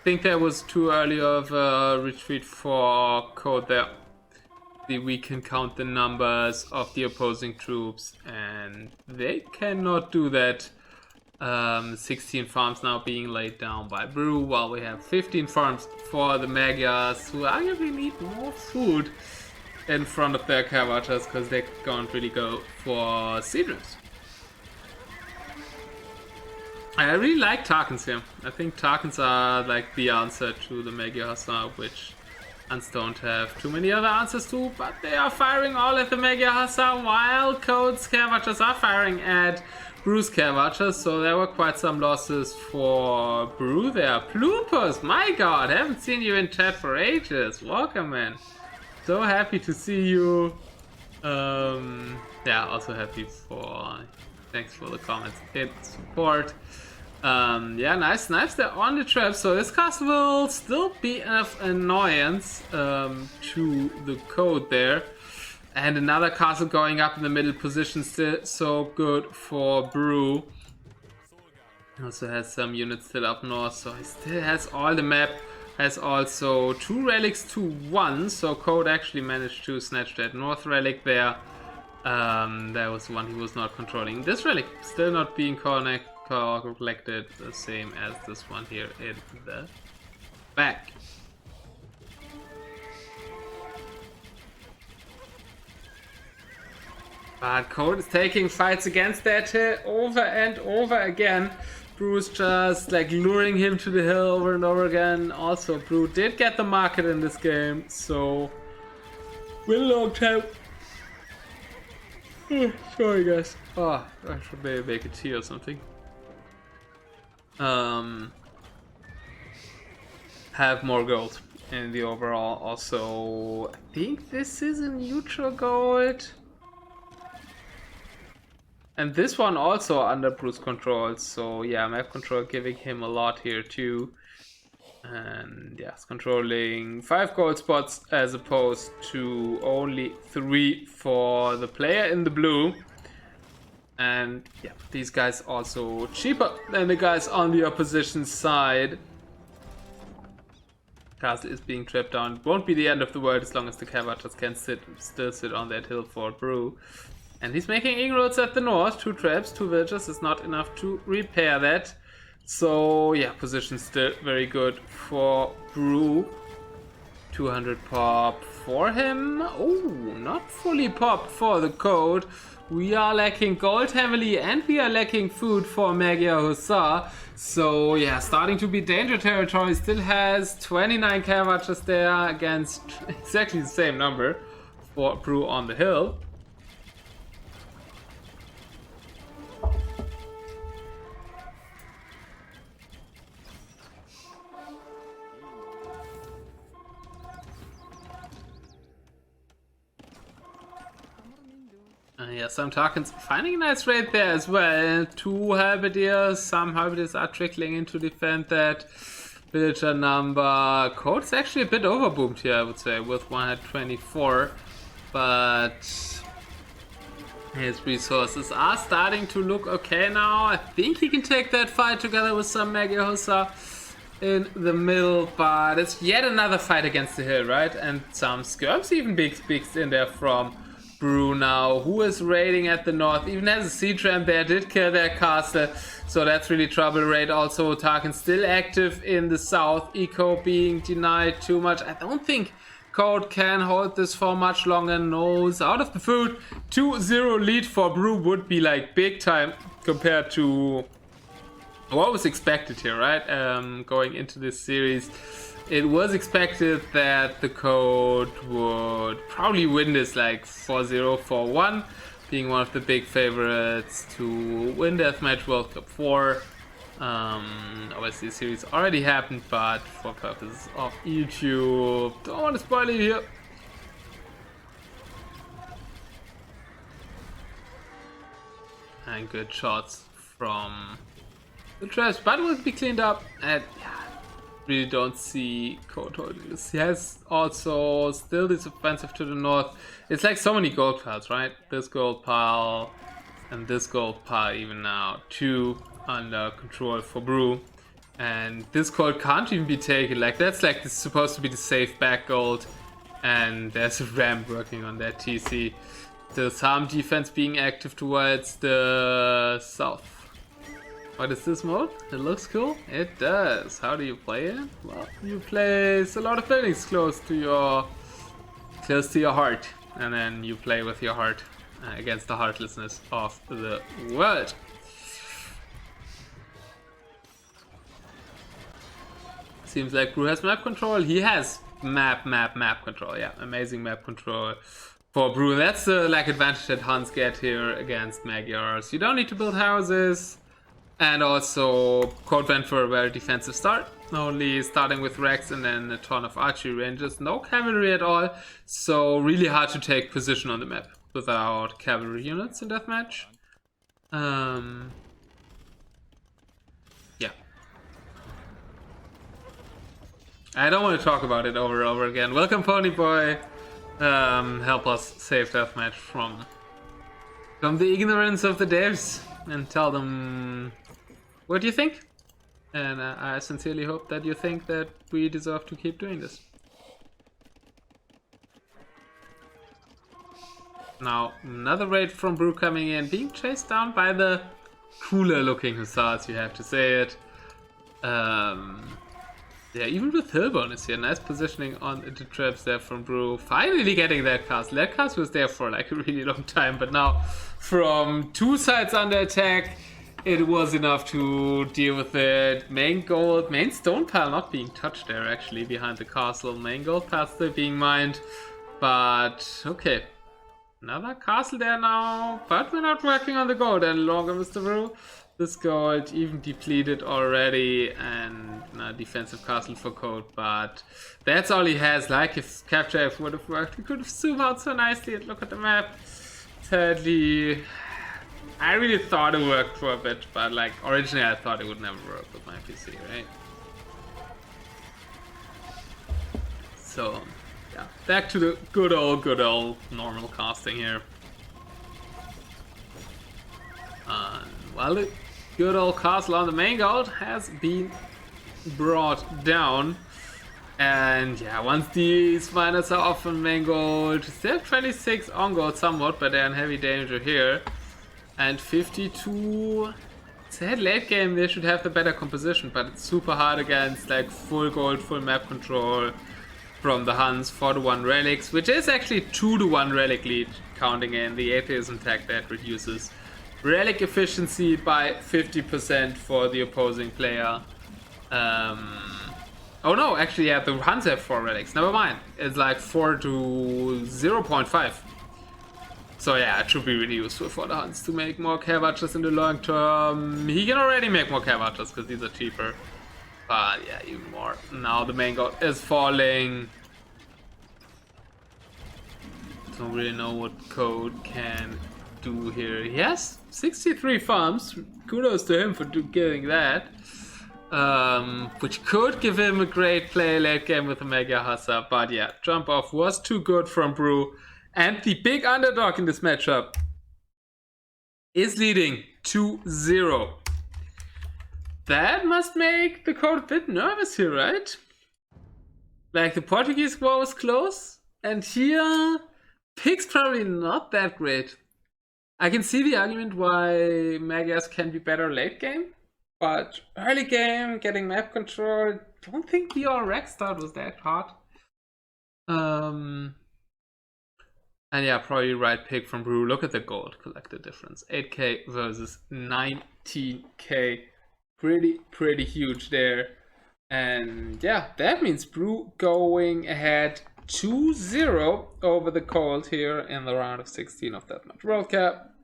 Think there was too early of a retreat for Code there. We can count the numbers of the opposing troops, and they cannot do that. 16 farms now being laid down by Brew, while we have 15 farms for the Megas, who arguably need more food in front of their Cav Archers, because they can't really go for Seedrims. I really like Tarkins here. I think Tarkins are like the answer to the Mega Hussar, which Huns don't have too many other answers to, but they are firing all at the Mega Hussar, while Code's Cav Archers are firing at Brew's Cav Archers, so there were quite some losses for Brew there. Ploopers, my god, haven't seen you in chat for ages. Welcome, man. So happy to see you. Yeah, also happy for... Thanks for the comments and support. Yeah, nice snipes there on the trap. So this castle will still be of annoyance to the code there. And another castle going up in the middle position, still so good for Brew. Also has some units still up north, so he still has all the map. Has also 2 relics to 1, so Code actually managed to snatch that north relic there. There was one he was not controlling. This relic still not being collected, the same as this one here in the back. But Code is taking fights against that over and over again. Brew's just like luring him to the hill over and over again. Also, Brew did get the market in this game, so will long time. Sorry guys. Oh, I should maybe make a tea or something. Have more gold in the overall. Also, I think this is a neutral gold. And this one also under Brew's control, so yeah, map control giving him a lot here too. And yes, controlling 5 gold spots as opposed to only 3 for the player in the blue. And yeah, these guys also cheaper than the guys on the opposition side. Castle is being trapped down. It won't be the end of the world as long as the Cavatars can still sit on that hill for Brew. And he's making inroads at the north. 2 traps, 2 villages is not enough to repair that. So yeah, position still very good for Brew. 200 pop for him. Oh, not fully popped for the Code. We are lacking gold heavily and we are lacking food for Magyar Hussar. So yeah, starting to be danger territory. Still has 29 Cavatars there against exactly the same number for Brew on the hill. Yeah, some Tarkans finding a nice raid there as well. 2 halberdiers, some halberdiers are trickling in to defend that villager number. Code's actually a bit overboomed here, I would say, with 124. But his resources are starting to look okay now. I think he can take that fight together with some Magyar Hussar in the middle, but it's yet another fight against the hill, right? And some skirms even being in there from Brew now, who is raiding at the north, even has a siege ram there, did kill their castle, so that's really trouble. Raid also, Tarkin still active in the south, Eco being denied too much. I don't think Code can hold this for much longer. Knows out of the food. 2-0 lead for Brew would be like big time compared to what was expected here, right? Going into this series. It was expected that the Code would probably win this like 4-0, 4-1, being one of the big favorites to win Deathmatch World Cup 4. Obviously the series already happened, but for purposes of YouTube, don't want to spoil it here. And good shots from the trash, but will be cleaned up. And yeah, really don't see Code holding this. He has also still this offensive to the north. It's like so many gold piles, right? This gold pile and this gold pile even now. 2 under control for Brew. And this gold can't even be taken. Like that's like this is supposed to be the safe back gold. And there's a ramp working on that TC. Still some defense being active towards the south. What is this mode? It looks cool. It does. How do you play it? Well, you place a lot of buildings close to your heart, and then you play with your heart against the heartlessness of the world. Seems like Brew has map control. He has map control. Yeah, amazing map control for Brew. That's the like advantage that Huns get here against Magyars. You don't need to build houses. And also, Code went for a very defensive start, only starting with Rex and then a ton of archery rangers, no cavalry at all, so really hard to take position on the map without cavalry units in deathmatch. I don't want to talk about it over and over again. Welcome, Pony Boy. Help us save Deathmatch from the ignorance of the devs and tell them what you think. And I sincerely hope that you think that we deserve to keep doing this. Now, another raid from Brew coming in, being chased down by the cooler looking hussars, you have to say it. Yeah, even with hill bonus here, nice positioning on the traps there from Brew. Finally getting that castle. That castle was there for like a really long time, but now from two sides under attack, it was enough to deal with it. Main gold, main stone pile not being touched there actually behind the castle. Main gold pile still being mined, but okay. Another castle there now, but we're not working on the gold any longer, Mr. Brew. This gold even depleted already, and defensive castle for code, but that's all he has. Like if Capture F would have worked, we could have zoomed out so nicely and look at the map. Sadly, I really thought it worked for a bit, but like originally I thought it would never work with my PC, right? So yeah, back to the good old normal casting here. Well, the good old castle on the main gold has been brought down. And yeah, once these miners are off on main gold, still 26 on gold somewhat, but they're in heavy danger here. And 52, said late game they should have the better composition, but it's super hard against like full gold, full map control from the Huns, 4-1 relics, which is actually 2-1 relic lead, counting in the atheism tag that reduces relic efficiency by 50% for the opposing player. Oh no, actually yeah, the Huns have 4 relics, never mind. It's like 4 to 0.5. So yeah, it should be really useful for the Huns to make more care vouchers in the long term. He can already make more care vouchers because these are cheaper. But yeah, even more. Now the main gold is falling. Don't really know what Code can do here. He has 63 farms. Kudos to him for getting that. Which could give him a great play late game with a Mega Hussar. But yeah, jump off was too good from Brew. And the big underdog in this matchup is leading 2-0. That must make the Code a bit nervous here, right? Like the Portuguese war was close, and here pick's probably not that great. I can see the argument why Magias can be better late game, but early game, getting map control, don't think the all-rec start was that hard. And yeah, probably right pick from Brew. Look at the gold collected difference. 8k versus 19k. Pretty huge there. And yeah, that means Brew going ahead 2-0 over the Cold here in the round of 16 of that much World Cup.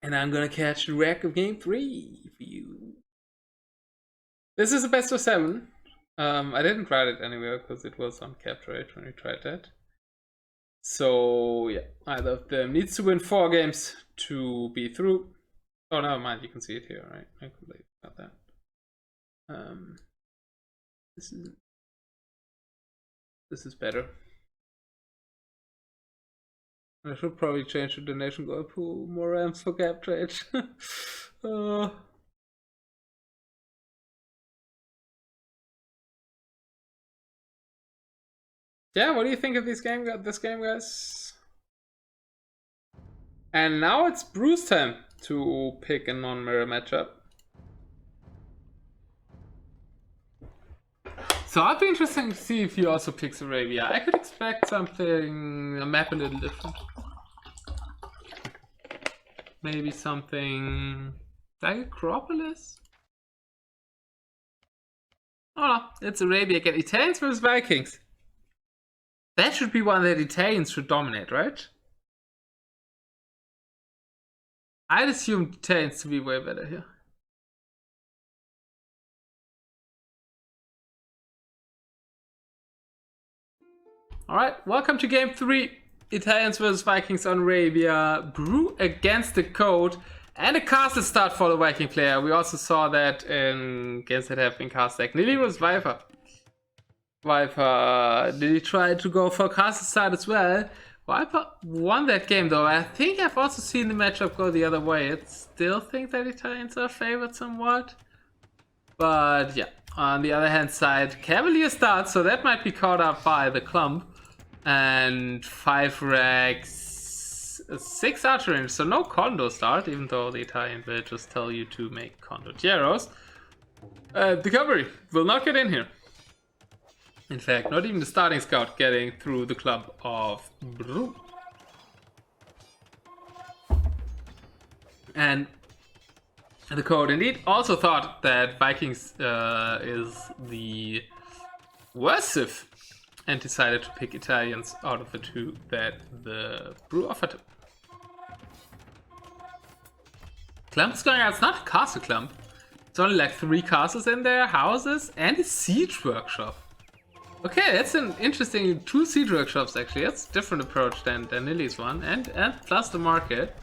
And I'm gonna catch the wreck of game 3 for you. This is a best of 7. I didn't write it anywhere because it was on Capture Rate when we tried that. So yeah, either of them needs to win 4 games to be through. Oh, never mind, you can see it here, right? I completely forgot that. This is better. I should probably change the donation goal pool, more ramps for cap trade. Yeah, what do you think of this game, guys? And now it's Brew's time to pick a non-mirror matchup. So I'd be interested to see if he also picks Arabia. I could expect something, a map a little different. Maybe something like Acropolis? Oh no, it's Arabia again. Italians versus Vikings. That should be one that Italians should dominate, right? I'd assume Italians to be way better here. Alright, welcome to game 3. Italians versus Vikings on Arabia. Brew against the Code And a castle start for the Viking player. We also saw that in games that have been cast like Nili was Viper. Viper, did he try to go for a castle start as well? Viper won that game though. I think I've also seen the matchup go the other way. I still think that Italians are favored somewhat. But yeah, on the other hand side, Cavalier starts, so that might be caught up by the clump. And 5 racks, 6 archery, so no condo start, even though the Italian will just tell you to make condotieros. The cavalry will not get in here. In fact, not even the starting scout getting through the club of Bru. And the code indeed also thought that Vikings is the worst civ and decided to pick Italians out of the 2 that the Brew offered him. Clump is going out. It's not a castle clump. It's only like 3 castles in there, houses, and a siege workshop. Okay, that's an interesting 2 siege workshops actually. That's a different approach than Nili's one, and plus the market.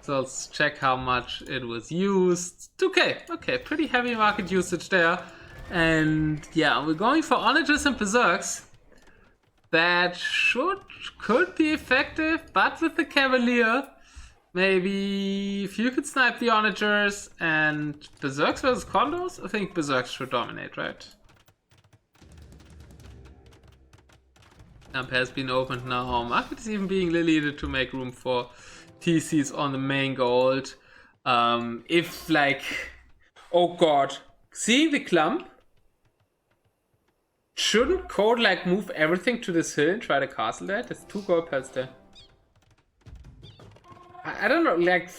So let's check how much it was used. 2k. Okay, pretty heavy market usage there. And yeah, we're going for onagers and berserks. That could be effective, but with the Cavalier, maybe if you could snipe the onagers and berserks versus condos, I think berserks should dominate, right? Camp has been opened now. Market is even being lilied to make room for TCs on the main gold. If like, oh god, seeing the clump, shouldn't Code like move everything to this hill and try to castle that? There's 2 gold pads there. I don't know, like,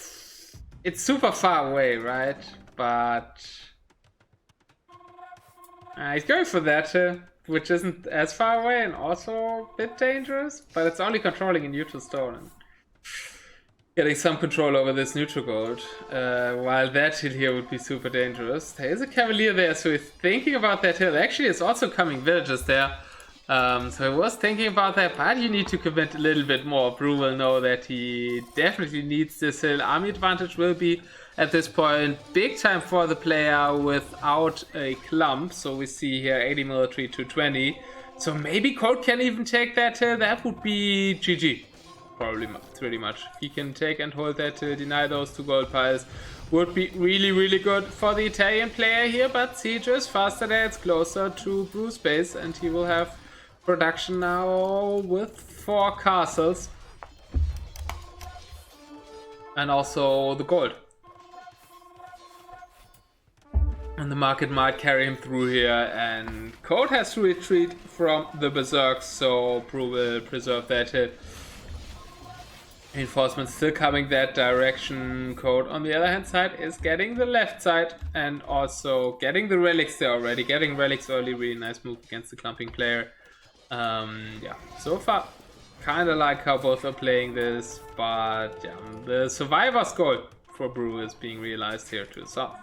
it's super far away, right? But he's going for that hill, which isn't as far away and also a bit dangerous, but it's only controlling a neutral stone and getting some control over this neutral gold, while that hill here would be super dangerous. There is a Cavalier there, so he's thinking about that hill. Actually, it's also coming villages there, so he was thinking about that, but you need to commit a little bit more. Brew will know that he definitely needs this hill. Army advantage will be, at this point, big time for the player without a clump. So we see here 80 military to 20. So maybe Code can even take that hill. That would be GG. Probably pretty much. If he can take and hold that to deny those 2 gold piles, would be really, really good for the Italian player here. But Siege is faster there. It's closer to Brew space, and he will have production now with 4 castles. And also the gold. And the market might carry him through here, and Code has to retreat from the berserks, so Brew will preserve that hit. Reinforcements still coming that direction. Code on the other hand side is getting the left side and also getting the relics there already. Getting relics early, really nice move against the clumping player. Yeah, so far kind of like how both are playing this, but yeah, the survivor's goal for Brew is being realized here to the south.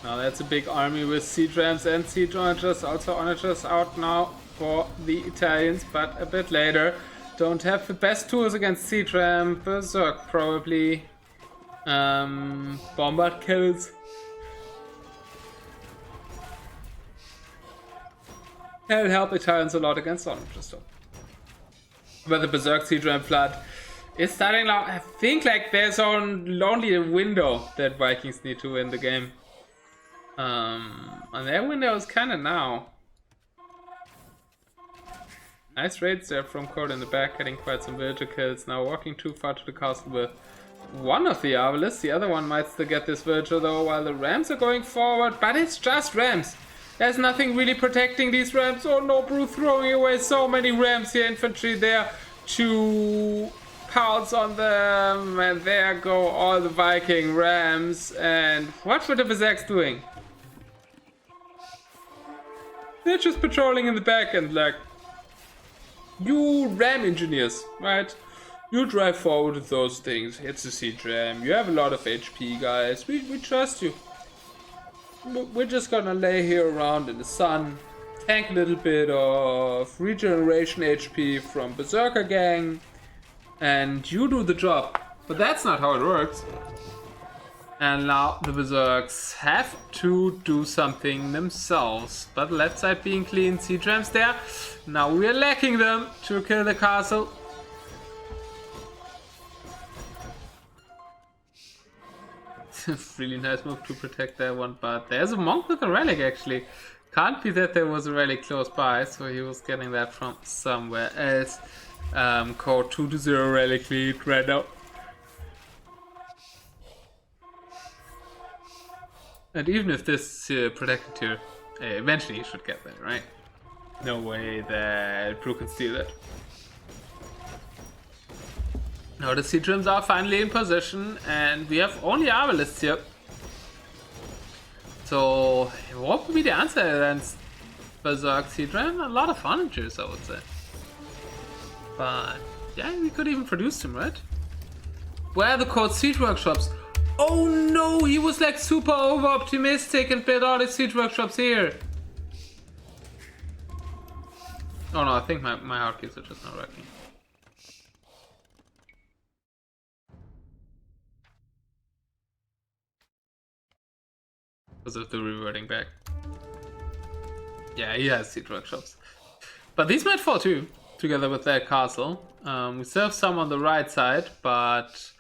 Now that's a big army with siege rams and siege onagers. Also onagers out now for the Italians, but a bit later. Don't have the best tools against siege ram. Berserk probably. Bombard kills. That'll help Italians a lot against onagers though. But the Berserk siege ram flood is starting now. I think like there's only a window that Vikings need to win the game. And that window is kind of now. Nice raids there from Code in the back, getting quite some villager kills. Now walking too far to the castle with one of the Arbalest. The other one might still get this villager though, while the rams are going forward. But it's just rams. There's nothing really protecting these rams. Oh no, Brew throwing away so many rams here. Infantry there to pounce on them. And there go all the Viking rams. And what were the berserks doing? They're just patrolling in the back and like, you ram engineers, right? You drive forward with those things. It's a siege ram. You have a lot of HP, guys. We trust you. We're just gonna lay here around in the sun, tank a little bit of regeneration HP from Berserker Gang, and you do the job. But that's not how it works. And now the Berserks have to do something themselves. But left side being clean, siege rams there. Now we are lacking them to kill the castle. Really nice move to protect that one, but there's a monk with a relic actually. Can't be that there was a relic close by, so he was getting that from somewhere else. Code 2-0 relic lead right now. And even if this protected here, eventually you should get that, right? No way that Brew can steal it. Now the siege rams are finally in position, and we have only Arbalists here. So what would be the answer against Berserk siege ram? A lot of onagers, I would say. But yeah, we could even produce them, right? Where are the code siege workshops? Oh no, he was like super over optimistic and built all his siege workshops here. Oh no, I think my hotkeys are just not working. Because of the reverting back. Yeah, he has siege workshops. But these might fall too, together with that castle. We still have some on the right side, but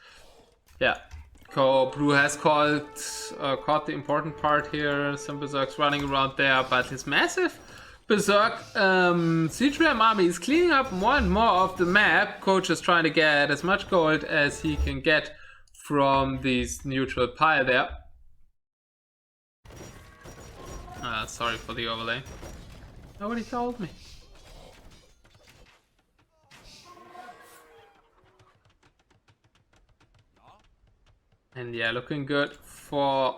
yeah. Brew has caught the important part here. Some Berserks running around there, but his massive Berserk siege ram army is cleaning up more and more of the map. Coach is trying to get as much gold as he can get from these neutral pile there. Sorry for the overlay. Nobody told me. And yeah, looking good for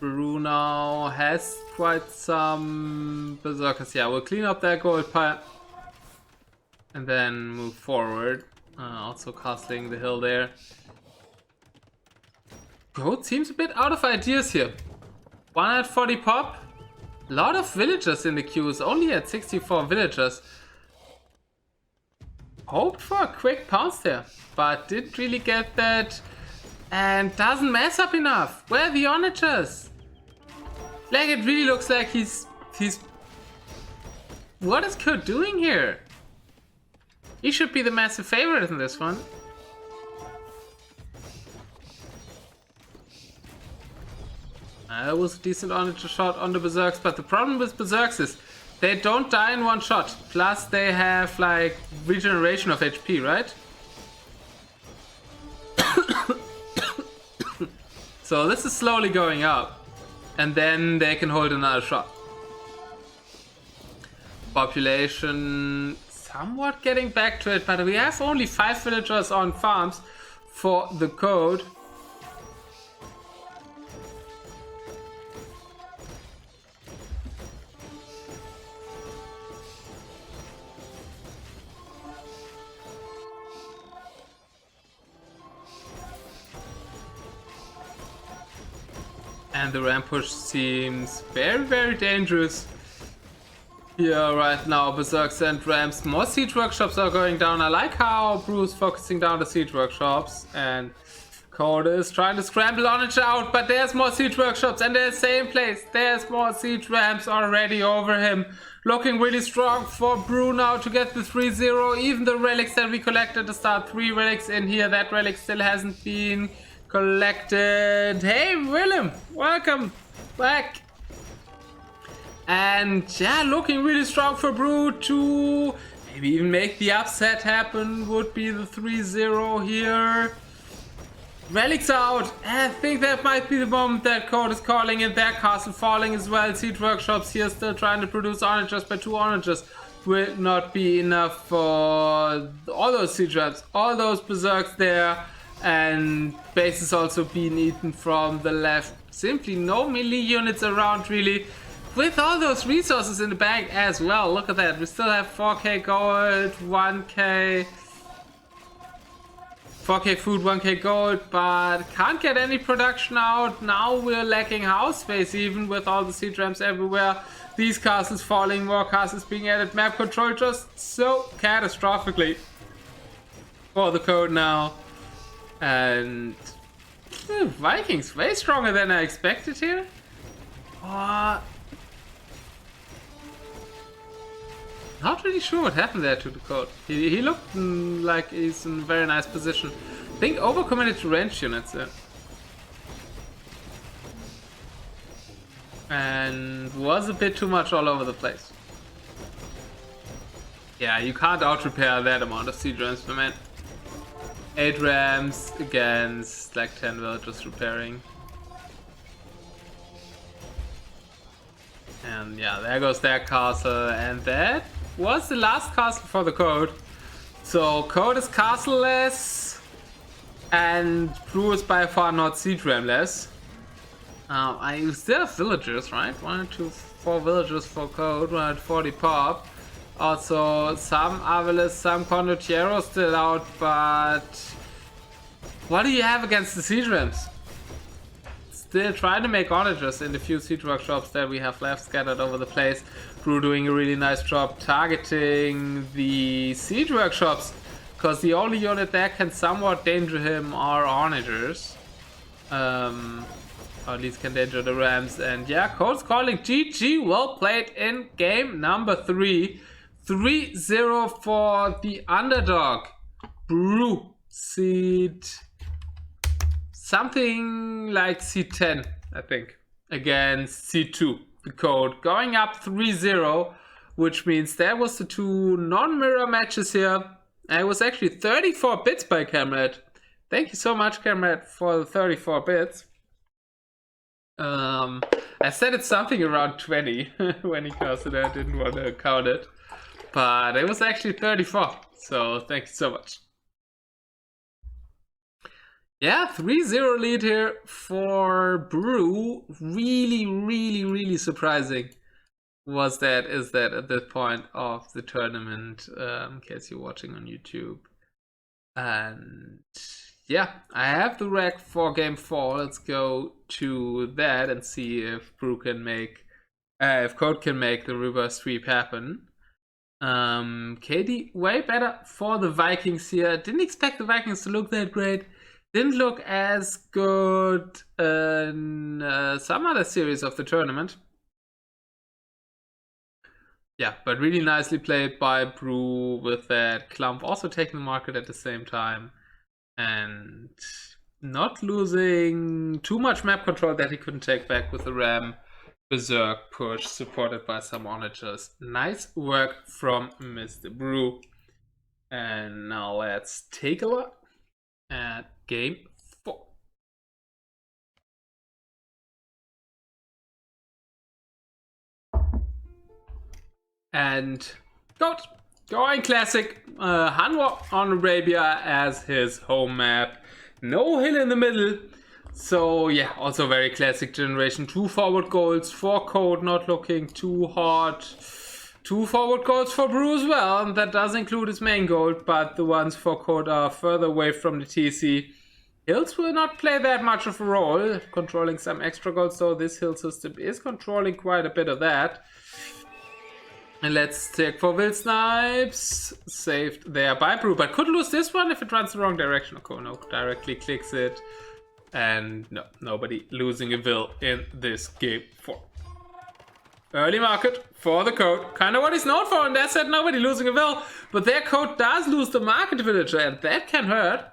Brew now. Has quite some Berserkers. Yeah, we'll clean up that gold pile. And then move forward. Also castling the hill there. Gold seems a bit out of ideas here. 140 pop. A lot of villagers in the queues, only at 64 villagers. Hoped for a quick pounce there, but didn't really get that. And doesn't mess up enough. Where are the onagers? Like, it really looks like he's... What is Kurt doing here? He should be the massive favorite in this one. That was a decent onager shot on the Berserks, but the problem with Berserks is they don't die in one shot. Plus they have like regeneration of HP, right? So this is slowly going up, and then they can hold another shot. Population somewhat getting back to it, but we have only 5 villagers on farms for the code. And the ramp push seems very, very dangerous here right now. Berserks and ramps. More siege workshops are going down. I like how Brew's focusing down the siege workshops. And Code is trying to scramble on it out. But there's more siege workshops and they're the same place. There's more siege ramps already over him. Looking really strong for Brew now to get the 3-0. Even the relics that we collected to start, 3 relics in here. That relic still hasn't been collected. Hey Willem, welcome back. And yeah, looking really strong for Brew to maybe even make the upset happen. Would be the 3-0 here. Relics out. I think that might be the moment that Code is calling in. Their castle falling as well. Siege workshops here still trying to produce onagers, but 2 onagers will not be enough for all those siege ramps, all those berserks there. And base is also being eaten from the left. Simply no melee units around really. With all those resources in the bank as well. Look at that. We still have 4k gold, 1k. 4k food, 1k gold, but can't get any production out. Now we're lacking house space even with all the siege ramps everywhere. These castles falling, more castles being added. Map control just so catastrophically for the code now. And Vikings way stronger than I expected here. Not really sure what happened there to the code. He looked like he's in a very nice position. I think overcommitted to range units there. And was a bit too much all over the place. Yeah, you can't out-repair that amount of siege ramps, man. 8 rams against like 10 villagers repairing. And yeah, there goes their castle, and that was the last castle for the code. So code is castle-less, and Brew is by far not siege ram-less. I still have villagers, right? 1, 2, 4 villagers for code, 140 pop. Also, some Avilis, some Condottiero still out, but what do you have against the siege rams? Still trying to make onagers in the few siege workshops that we have left scattered over the place. Brew doing a really nice job targeting the siege workshops, because the only unit that can somewhat danger him are onagers. Or at least can danger the rams. And yeah, Code's calling GG. Well played in game number 3. 3-0 for the underdog. Brew seed something like C10, I think, against C2. The code going up 3-0, which means there was the 2 non-mirror matches here. And it was actually 34 bits by Camrad. Thank you so much, Camrad, for the 34 bits. I said it's something around 20 when he cast it. I didn't want to count it, but it was actually 34. So thank you so much. Yeah, 3-0 lead here for Brew. Really surprising is that at this point of the tournament, in case you're watching on YouTube. And yeah, I have the rec for game 4. Let's go to that and see if Brew can make, if Code can make the reverse sweep happen. KD way better for the Vikings here. Didn't expect the Vikings to look that great. Didn't look as good in some other series of the tournament. Yeah, but really nicely played by Brew with that clump also taking the market at the same time. And not losing too much map control that he couldn't take back with the Ram Berserk push supported by some onagers. Nice work from Mr. Brew. And now let's take a look at game 4. And Goat going classic. Hanwha on Arabia as his home map. No hill in the middle. So yeah, also very classic generation. 2 forward goals for Code, not looking too hot. 2 forward goals for Brew as well, and that does include his main goal, but the ones for Code are further away from the TC. Hills will not play that much of a role, controlling some extra goals, so this hill system is controlling quite a bit of that. And let's check for Will Snipes. Saved there by Brew, but could lose this one if it runs the wrong direction. Okay, no, directly clicks it. And no, nobody losing a Will in this game 4. Early market for the Code. Kind of what he's known for, and that said nobody losing a Will. But their Code does lose the market villager, and that can hurt.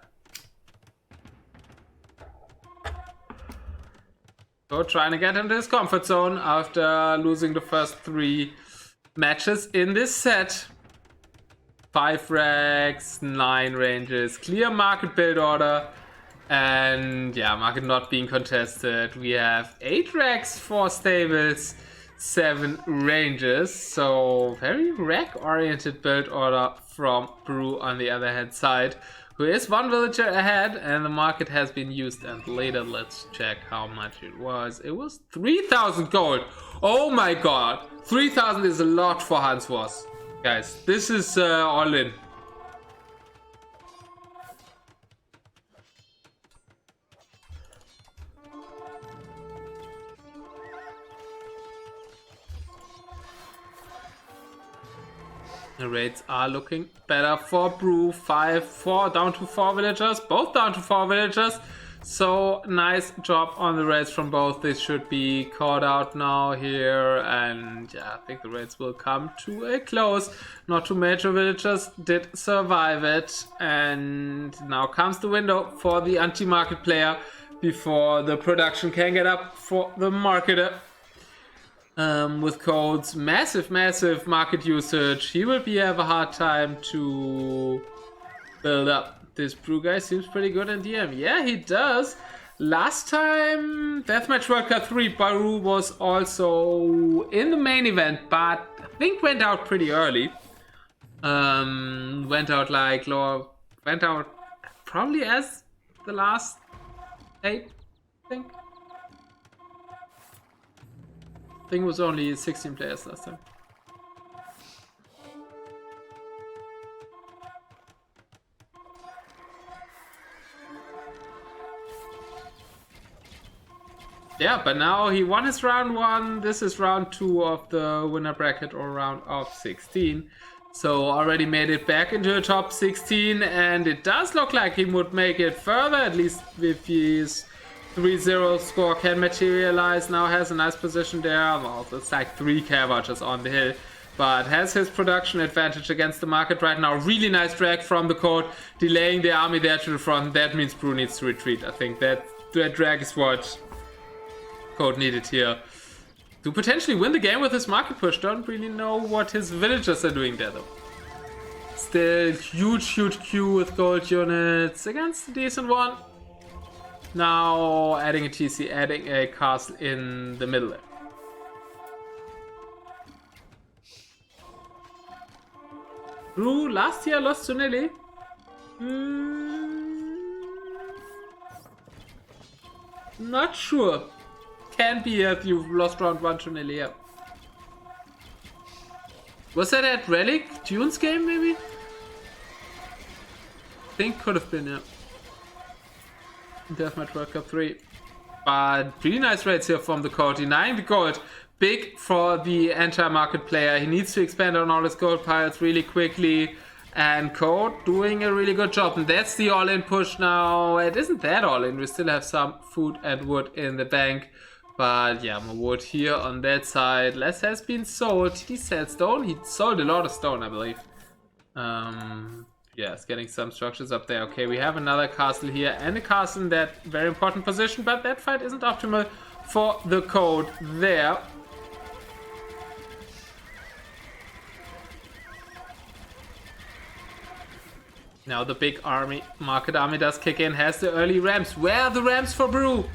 So trying to get into his comfort zone after losing the first 3 matches in this set. 5 racks, 9 ranges, clear market build order, and yeah, market not being contested. We have 8 racks, 4 stables, 7 ranges, so very rack oriented build order from Brew on the other hand side, who is 1 villager ahead, and the market has been used. And later let's check how much it was. It was 3,000 gold. Oh my god, 3,000 is a lot for Hans Was. Guys, this is all in. The raids are looking better for Brew. 4 down to 4 villagers. Both down to 4 villagers. So nice job on the raids from both. This should be caught out now here. And yeah, I think the raids will come to a close. Not too major villagers did survive it. And now comes the window for the anti-market player before the production can get up for the marketer. With Code's massive market usage, he will have a hard time to build up. This Brew guy seems pretty good in DM. Yeah, he does. Last time, Deathmatch World Cup 3, Baru was also in the main event, but I think went out pretty early. Went out probably as the last 8, I think. I think it was only 16 players last time. Yeah, but now he won his round 1. This is round 2 of the winner bracket, or round of 16. So already made it back into the top 16, and it does look like he would make it further, at least if his 3-0 score can materialize. Now has a nice position there. Well, it's like 3 Cavaters on the hill, but has his production advantage against the market right now. Really nice drag from the Code, delaying the army there to the front. That means Brew needs to retreat. I think that drag is what Code needed here to potentially win the game with his market push. Don't really know what his villagers are doing there though. Still huge queue with gold units against a decent one. Now adding a TC, adding a castle in the middle there. Brew last year lost to Nilly. Not sure. Can be if you've lost round 1 to Nilly. Yeah. Was that at Relic Dunes game maybe? I think could have been, yeah. Deathmatch World Cup 3. But pretty nice raids here from the Code, denying the gold. Big for the anti-market player. He needs to expand on all his gold piles really quickly. And Code doing a really good job. And that's the all-in push now. It isn't that all-in. We still have some food and wood in the bank. But yeah, more wood here on that side. Less has been sold. Did he sell stone? He sold a lot of stone, I believe. Yeah, it's getting some structures up there. Okay, we have another castle here and a castle in that very important position, but that fight isn't optimal for the Code there. Now the big army, market army does kick in, has the early ramps. Where are the ramps for Brew?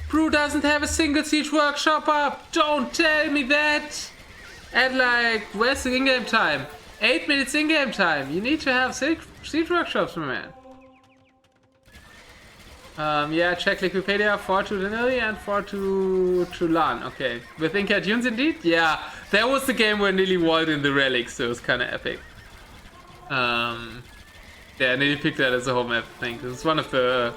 Brew doesn't have a single siege workshop up. Don't tell me that. And like, where's the in-game time? 8 minutes in-game time. You need to have siege workshops, my man. Yeah, check Liquipedia. 4 to Denali and 4 to Lan. Okay. With Inca Dunes indeed? Yeah. That was the game where Nilly walled in the relics, so it was kind of epic. Yeah, Nilly picked that as a home map, I think. It's one of the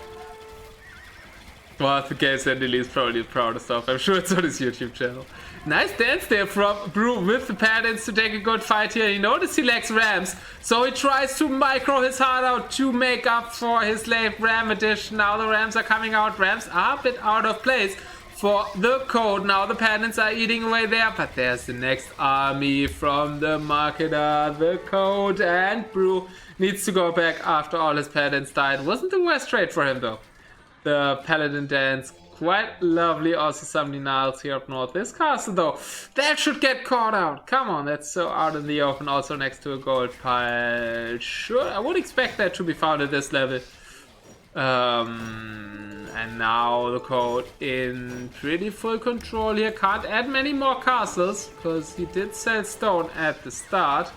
games that Nilly is probably the proudest of. I'm sure it's on his YouTube channel. Nice dance there from Brew with the paladins to take a good fight here. He noticed he lacks rams, so he tries to micro his heart out to make up for his late ram addition. Now the rams are coming out. Rams are a bit out of place for the Code. Now the paladins are eating away there, but there's the next army from the marketer. The Code and Brew needs to go back after all his paladins died. Wasn't the worst trade for him though. The paladin dance, quite lovely. Also some denials here up north. This castle though, that should get caught out. Come on, that's so out in the open. Also next to a gold pile. Sure, I would expect that to be found at this level. And now the Code in pretty full control here. Can't add many more castles because he did sell stone at the start.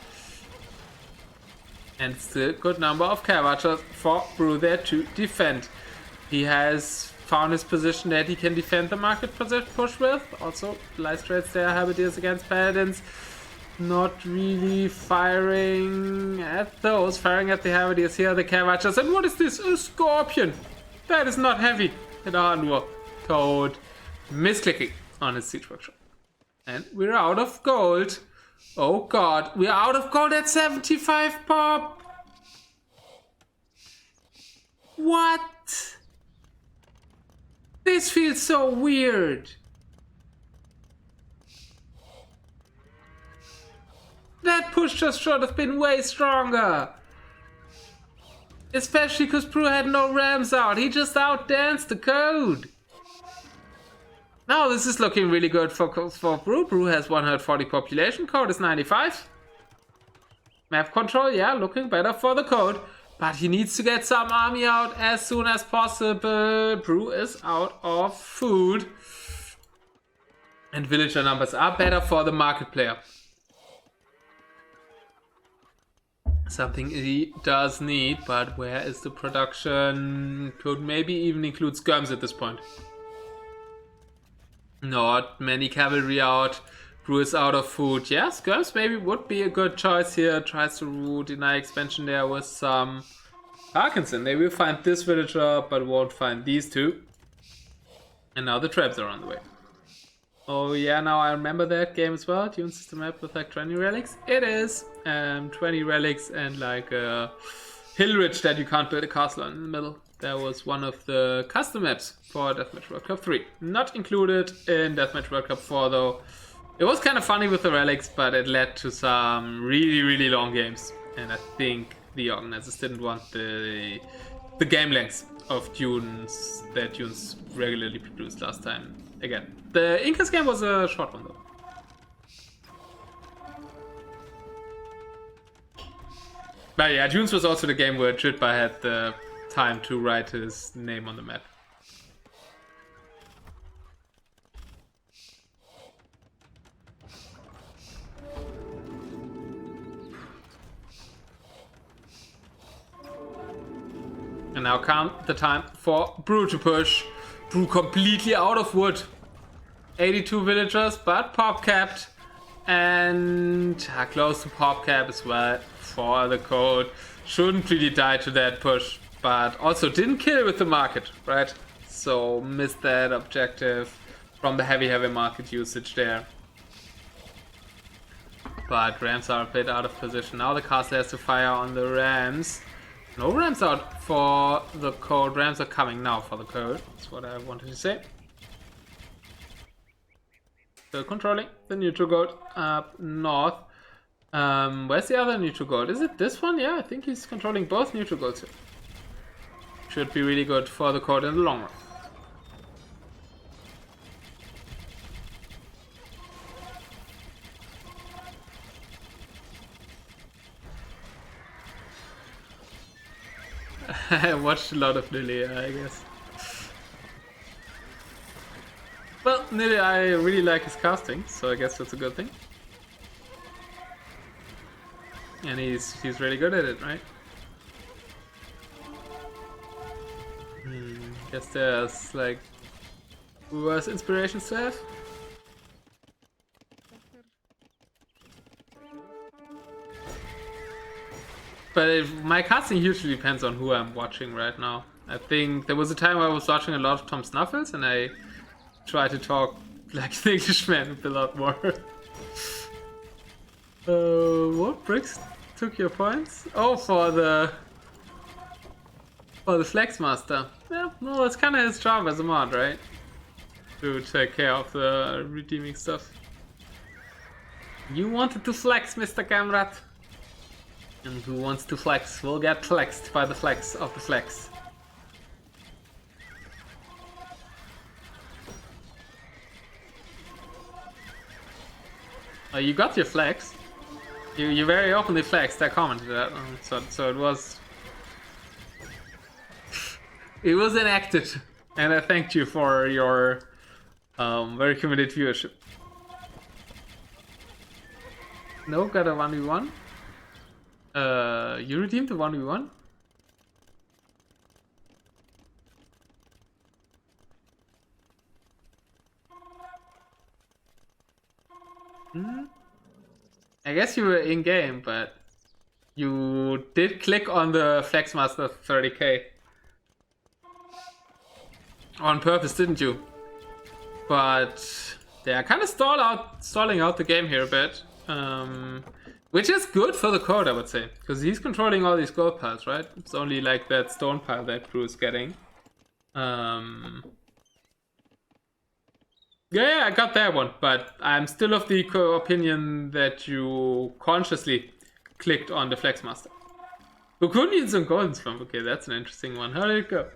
And still good number of Cavaters for Brew there to defend. He has found his position that he can defend the market push with. Also, light trades there, halberdiers against paladins. Not really firing at those. Firing at the halberdiers here, the Cavaters. And what is this? A scorpion. That is not heavy in Arnor. Code misclicking on his siege workshop. And we're out of gold. Oh god, we're out of gold at 75 pop. What? This feels so weird. That push just should have been way stronger. Especially because Brew had no rams out. He just outdanced the code. Now this is looking really good for Brew. Brew has 140 population. Code is 95. Map control, yeah, looking better for the code. But he needs to get some army out as soon as possible. Brew is out of food. And villager numbers are better for the market player. Something he does need, but where is the production? Could maybe even include skirms at this point. Not many cavalry out. Brew is out of food. Yeah, skirms maybe would be a good choice here. Tries to deny expansion there with some Parkinson. They will find this villager, but won't find these two. And now the traps are on the way. Oh yeah, now I remember that game as well. Dune system map with like 20 relics. It is 20 relics and like a hill ridge that you can't build a castle on in the middle. That was one of the custom maps for Deathmatch World Cup 3. Not included in Deathmatch World Cup 4 though. It was kind of funny with the relics, but it led to some really long games. And I think the organizers didn't want the game lengths of Dunes that Dunes regularly produced last time. Again, the Incas game was a short one though. But yeah, Dunes was also the game where Jitba had the time to write his name on the map. And now count the time for Brew to push. Brew completely out of wood. 82 villagers, but pop capped. And close to pop cap as well for the code. Shouldn't really die to that push, but also didn't kill with the market, right? So missed that objective from the heavy market usage there. But rams are a bit out of position. Now the castle has to fire on the rams. No rams out for the code. Rams are coming now for the code. That's what I wanted to say. Still controlling the neutral gold up north. Where's the other neutral gold? Is it this one? Yeah, I think he's controlling both neutral golds here. Should be really good for the code in the long run. I watched a lot of Nilly, I guess. Well, Nilly, I really like his casting, so I guess that's a good thing. And he's really good at it, right? Guess there's like worse inspirations to have. But my casting hugely depends on who I'm watching right now. I think there was a time where I was watching a lot of Tom Snuffles and I tried to talk like the Englishman a lot more. What bricks took your points? Oh, for the Flex Master. Yeah, well, that's kind of his job as a mod, right? To take care of the redeeming stuff. You wanted to flex, Mr. Camrat. And who wants to flex will get flexed by the flex of the flex. Oh, you got your flex. You very openly flexed. I commented that. So it was enacted, and I thanked you for your very committed viewership. No, got a 1v1. You redeemed the 1v1? I guess you were in game, but you did click on the Flexmaster 30k. On purpose, didn't you? But they are kind of stalling out the game here a bit. Which is good for the code, I would say, because he's controlling all these gold piles, right? It's only like that stone pile that Brew is getting. Yeah, I got that one, but I'm still of the opinion that you consciously clicked on the Flexmaster. Who could need some golden swamp? Okay, that's an interesting one. How did it go?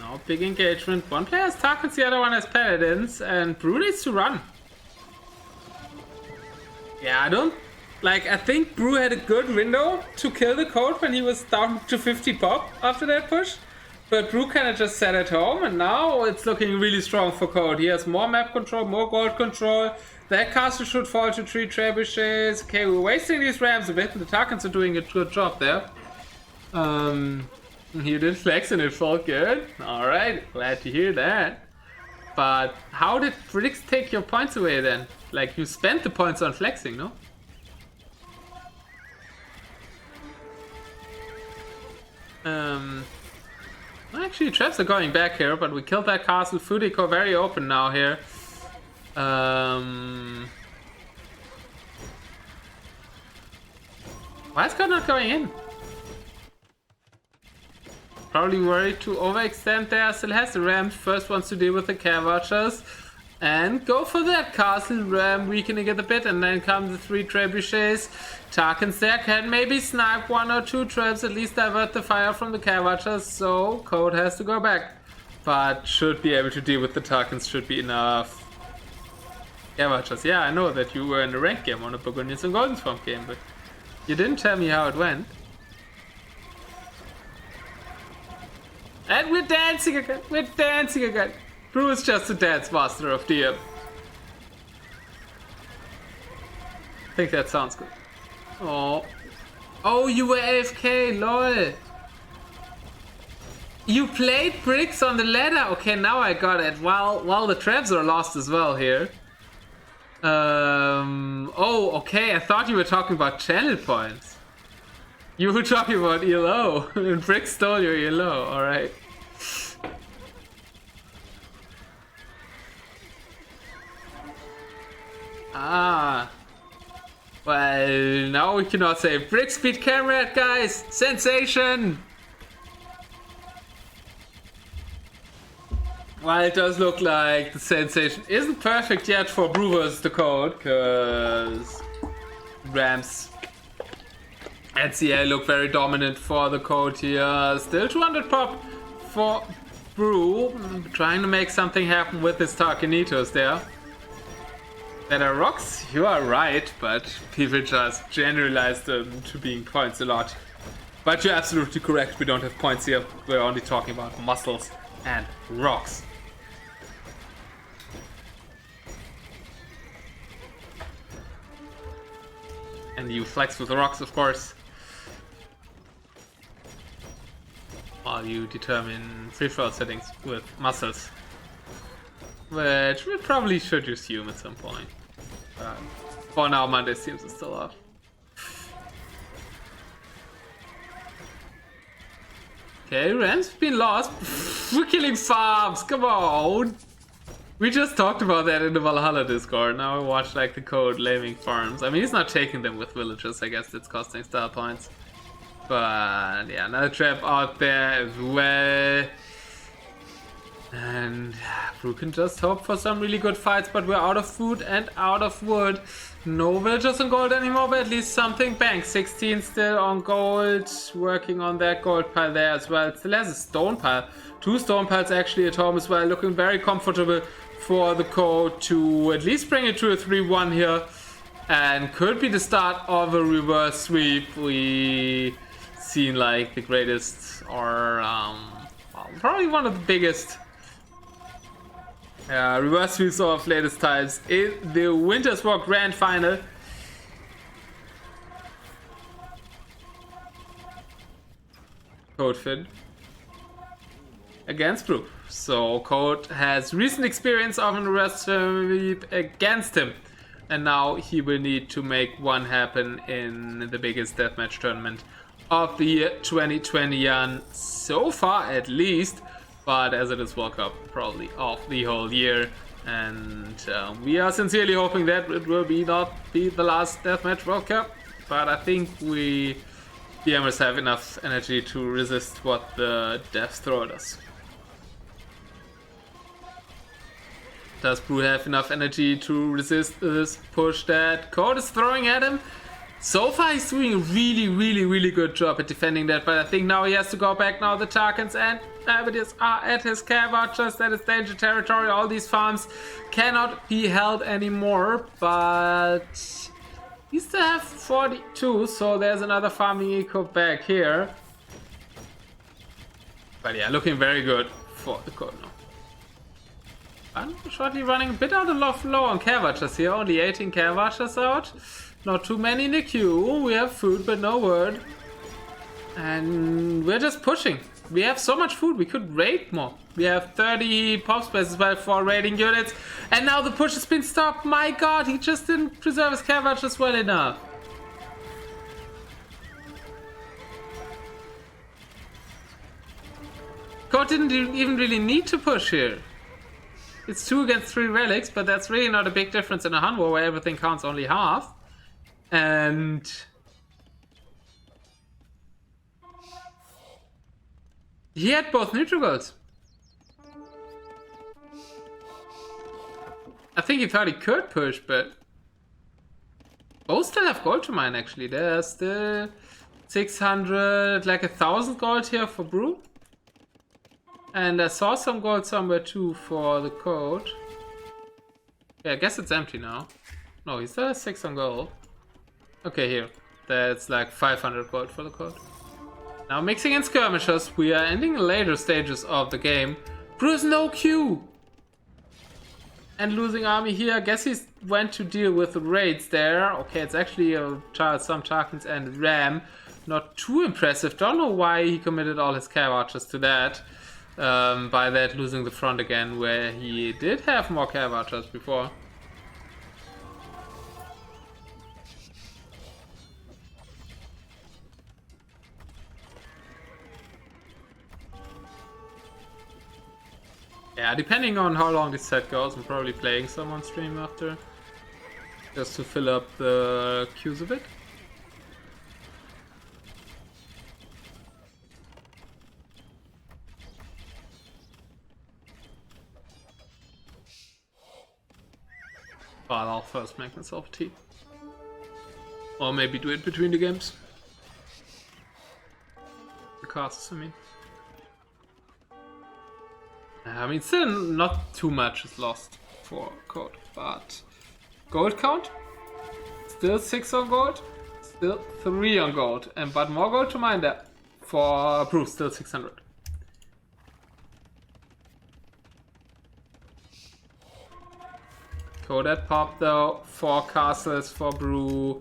No, big engagement. One player has targets, the other one has paladins, and Brew needs to run. Yeah, I think Brew had a good window to kill the code when he was down to 50 pop after that push. But Brew kind of just sat at home, and now it's looking really strong for code. He has more map control, more gold control. That castle should fall to 3 trebuchets. Okay, we're wasting these rams a bit, and the Tarkans are doing a good job there. You did flex and it felt good. Alright, glad to hear that. But how did Brix take your points away then? Like, you spent the points on flexing, no? Actually, traps are going back here, but we killed that castle. Food eco very open now here. Why is God not going in? Probably worried to overextend there. Still has the rams. First wants to deal with the care watchers. And go for that castle ram, weakening it a bit. And then come the 3 trebuchets. Tarkans there can maybe snipe 1 or 2 traps. At least divert the fire from the care watchers. So code has to go back. But should be able to deal with the Tarkans. Should be enough. Care watchers. Yeah, I know that you were in a ranked game on a Burgundians and Golden Swamp game. But you didn't tell me how it went. And we're dancing again. We're dancing again. Brew is just a dance master of DM. I think that sounds good. Oh. Oh, you were AFK, lol. You played bricks on the ladder. Okay, now I got it. While the traps are lost as well here. Oh, okay. I thought you were talking about channel points. You were talking about ELO. And Brick stole your ELO. Alright. Ah. Well, now we cannot say Brick speed camera, guys. Sensation. Well, it does look like the sensation isn't perfect yet for Brew vs. DeCode, because Rams and CA look very dominant for the code here. Still 200 pop for Brew, trying to make something happen with his Tarkanitos there. That are rocks, you are right, but people just generalize them to being points a lot. But you're absolutely correct, we don't have points here, we're only talking about muscles and rocks. And you flex with the rocks, of course. While you determine free-for-all settings with muscles. Which we probably should assume at some point. For now, Monday seems to still off. Okay, Rams have been lost. We're killing farms, come on! We just talked about that in the Valhalla Discord. Now we watch like the code laming farms. I mean, he's not taking them with villagers. I guess it's costing style points. But yeah, another trap out there as well. And Brew can just hope for some really good fights, but we're out of food and out of wood. No villagers on gold anymore, but at least something. Bang, 16 still on gold. Working on that gold pile there as well. Still has a stone pile. 2 stone piles actually at home as well. Looking very comfortable for the code to at least bring it to a 3-1 here. And could be the start of a reverse sweep. We seen like the greatest, or probably one of the biggest reverse sweeps of latest times in the Winter's War Grand Final. Code Finn against Brew. So Code has recent experience of a reverse sweep against him. and now he will need to make one happen in the biggest deathmatch tournament of the year 2021 so far, at least. But as it is World Cup, probably of the whole year, and we are sincerely hoping that it will not be the last deathmatch World Cup. But I think the Hammers have enough energy to resist what the devs throw at us. Does Brew have enough energy to resist this push that Code is throwing at him? So far he's doing a really good job at defending that, but I think now he has to go back. Now the Tarkans and Avidius are at his care watchers. That is danger territory. All these farms cannot be held anymore, but he still have 42, so there's another farming eco back here. But yeah, looking very good for the Code now. Unfortunately running a bit out of low on care watchers here. Only 18 care watchers out. Not too many in the queue. We have food, but no word. And we're just pushing. We have so much food, we could raid more. We have 30 pop spaces for raiding units. And now the push has been stopped. My god, he just didn't preserve his care watchers well enough. Code didn't even really need to push here. It's 2 against 3 relics, but that's really not a big difference in a Hun War where everything counts only half. And he had both neutral goals. I think he thought he could push, but both still have gold to mine actually. There's still 600, like 1,000 gold here for Brew. And I saw some gold somewhere too for the Code. Yeah, I guess it's empty now. No, he still has 6 on gold. Okay, here. That's like 500 gold for the Code. Now mixing in skirmishers, we are ending the later stages of the game. Brew's no Q! And losing army here. I guess he went to deal with the raids there. Okay, it's actually some Tarkans and Ram. Not too impressive. Don't know why he committed all his care watchers to that. By that losing the front again, where he did have more care watchers before. Yeah, depending on how long this set goes, I'm probably playing some on stream after. Just to fill up the queues a bit. But I'll first make myself tea. Or maybe do it between the games. The casts, I mean. I mean, still not too much is lost for Code, but gold count, still 6 on gold, still 3 on gold, but more gold to mine there for Brew, still 600. Code at pop though, 4 castles for Brew,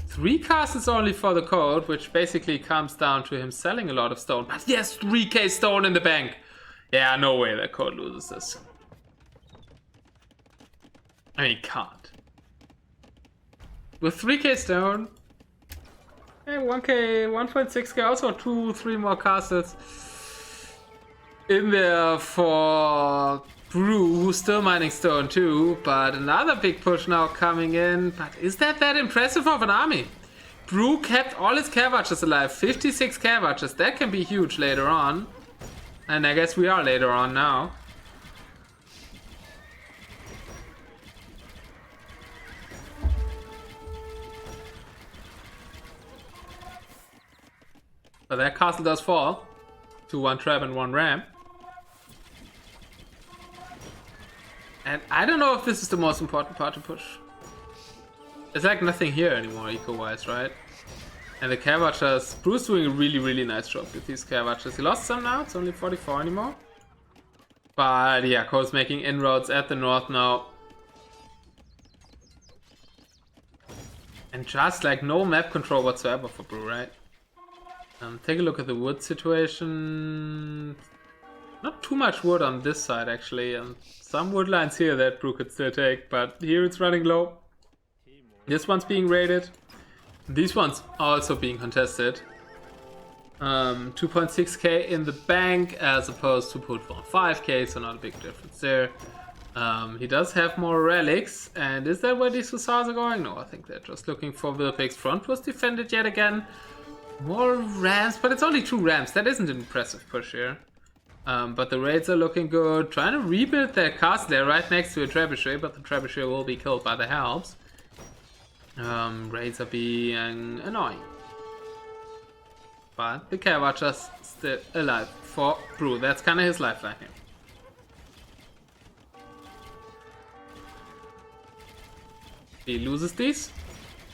3 castles only for the Code, which basically comes down to him selling a lot of stone, but he has 3k stone in the bank. Yeah, no way that Code loses this. I mean, can't. With 3k stone, and 1k, 1.6k, also 3 more castles in there for Brew, who's still mining stone too, but another big push now coming in. But is that impressive of an army? Brew kept all his care watchers alive, 56 care watchers, that can be huge later on. And I guess we are later on now. But that castle does fall to 1 trap and 1 ram. And I don't know if this is the most important part to push. There's like nothing here anymore eco-wise, right? And the care watchers, Brew's doing a really nice job with these care watchers. He lost some now, it's only 44 anymore. But yeah, Code's making inroads at the north now. And just like no map control whatsoever for Brew, right? Take a look at the wood situation. Not too much wood on this side actually, and some wood lines here that Brew could still take, but here it's running low. This one's being raided. These ones are also being contested. 2.6k in the bank as opposed to 2.5k, so not a big difference there. He does have more relics, and is that where these hussars are going? No, I think they're just looking for Wilpig's front was defended yet again. More rams, but it's only 2 rams. That isn't an impressive push here. But the raids are looking good. Trying to rebuild their castle there right next to a trebuchet, but the trebuchet will be killed by the helps. Raids are being annoying. But the Care Watcher's still alive for Brew. That's kind of his lifeline here. He loses these.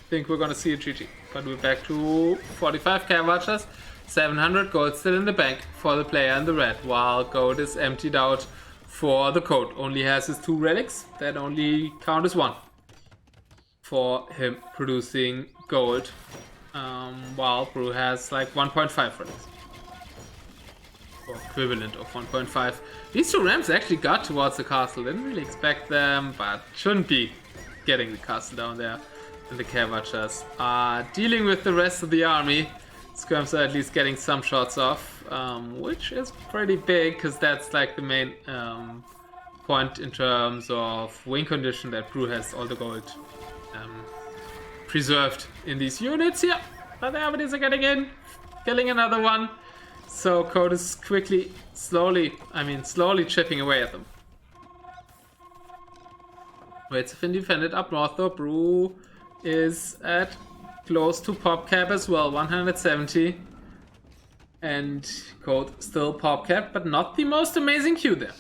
Think we're gonna see a GG. But we're back to 45 Care Watchers. 700 gold still in the bank for the player in the red, while gold is emptied out for the code. Only has his 2 relics that only count as 1 for him producing gold, while Brew has like 1.5 relics. Or equivalent of 1.5. These 2 rams actually got towards the castle. Didn't really expect them, but shouldn't be getting the castle down there. And the Care Watchers are dealing with the rest of the army. Skirms are at least getting some shots off, which is pretty big, because that's like the main point in terms of win condition, that Brew has all the gold preserved in these units here. But the abilities are getting in, killing another one. So Code is slowly chipping away at them. Raids have been defended up north though. Brew is at close to pop cap as well, 170. And Code still pop cap, but not the most amazing Q there.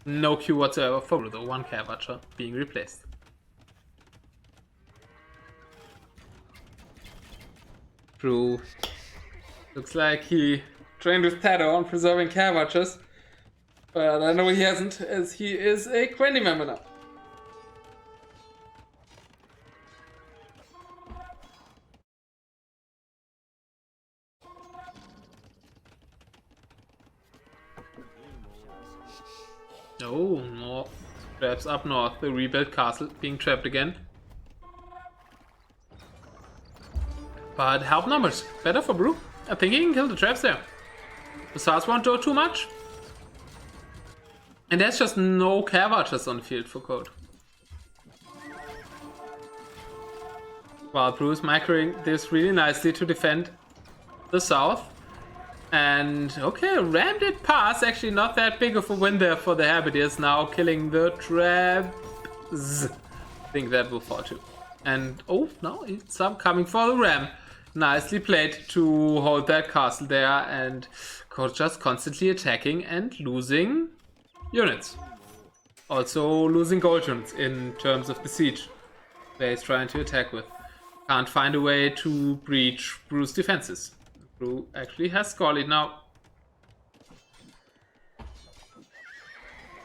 No Q whatsoever for Brew though, 1 Care Watcher being replaced. Brew looks like he trained with Tato on preserving Care Watchers. But I know he hasn't, as he is a Quendy member now. Oh, no. Traps up north, the rebuilt castle being trapped again. But help numbers, better for Brew. I think he can kill the traps there. The SARS won't do too much. And there's just no Care Watchers on the field for Code. While Brew is microing this really nicely to defend the south. And okay, Ram did pass, actually not that big of a win there for the Habiters, now killing the traps. I think that will fall too. And oh no, it's some coming for the Ram. Nicely played to hold that castle there, and Code just constantly attacking and losing units. Also losing gold units in terms of the siege that he's trying to attack with. Can't find a way to breach Brew's defenses. Brew actually has Scully now.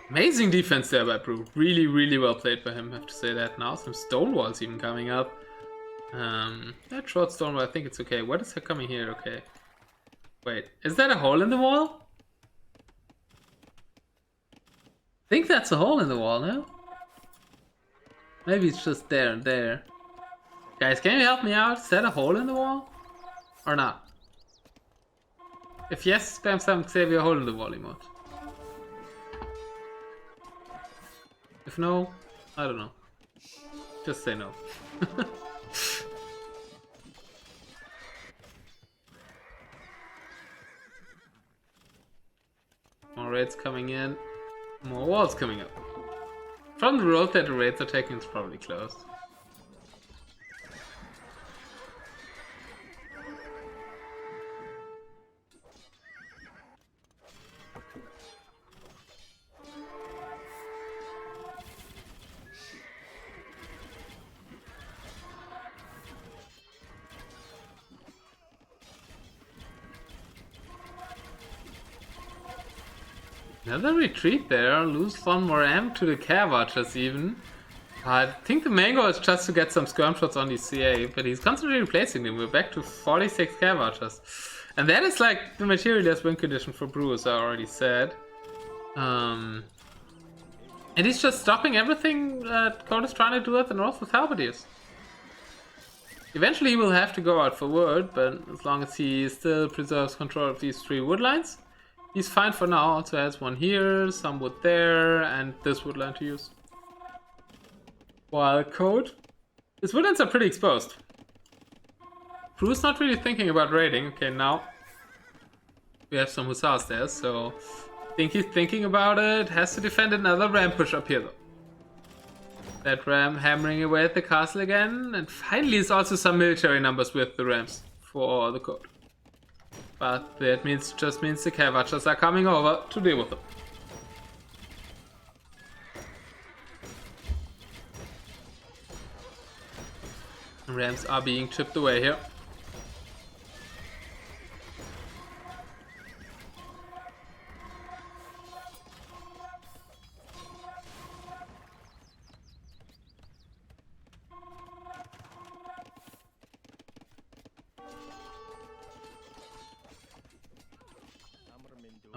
Amazing defense there by Brew. Really, really well played by him, I have to say that. Now some stone walls even coming up. That short stone wall, I think it's okay. What is coming here? Okay. Wait, is that a hole in the wall? I think that's a hole in the wall, no? Maybe it's just there and there. Guys, can you help me out? Is that a hole in the wall? Or not? If yes, spam some Xavier hole in the wall emote. If no, I don't know. Just say no. More raids coming in. More walls coming up. From the road that the raids are taking, it's probably closed. Another retreat there, lose 1 more amp to the Care Watchers even. I think the main goal is just to get some skirm shots on the CA, but he's constantly replacing them. We're back to 46 Care Watchers. And that is like the materialist win condition for Brew, as I already said. And he's just stopping everything that Code is trying to do at the north with halberdiers. Eventually he will have to go out for wood, but as long as he still preserves control of these 3 wood lines, he's fine for now. Also has one here, some wood there, and this wood line to use. While Code, his woodlands are pretty exposed. Drew's not really thinking about raiding. Okay, now we have some hussars there, so I think he's thinking about it. Has to defend another ram push up here though. That ram hammering away at the castle again, and finally there's also some military numbers with the rams for the Code. But that just means the cav archers are coming over to deal with them. Rams are being chipped away here.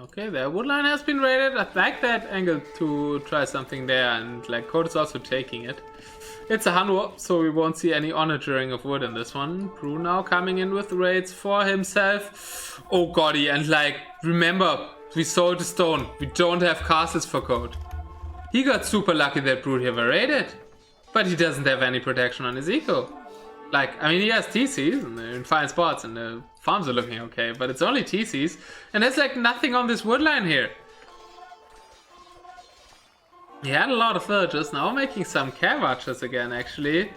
Okay, their wood line has been raided. I like that angle to try something there, and like Code is also taking it. It's a Hanwha, so we won't see any onagering of wood in this one. Brew now coming in with raids for himself. Oh goddy, and like, remember, we sold the stone. We don't have castles for Code. He got super lucky that Brew here were raided, but he doesn't have any protection on his eco. Like, I mean, he has TCs and they're in fine spots and the farms are looking okay, but it's only TCs, and there's like nothing on this wood line here. He had a lot of villagers, now making some cav archers again actually.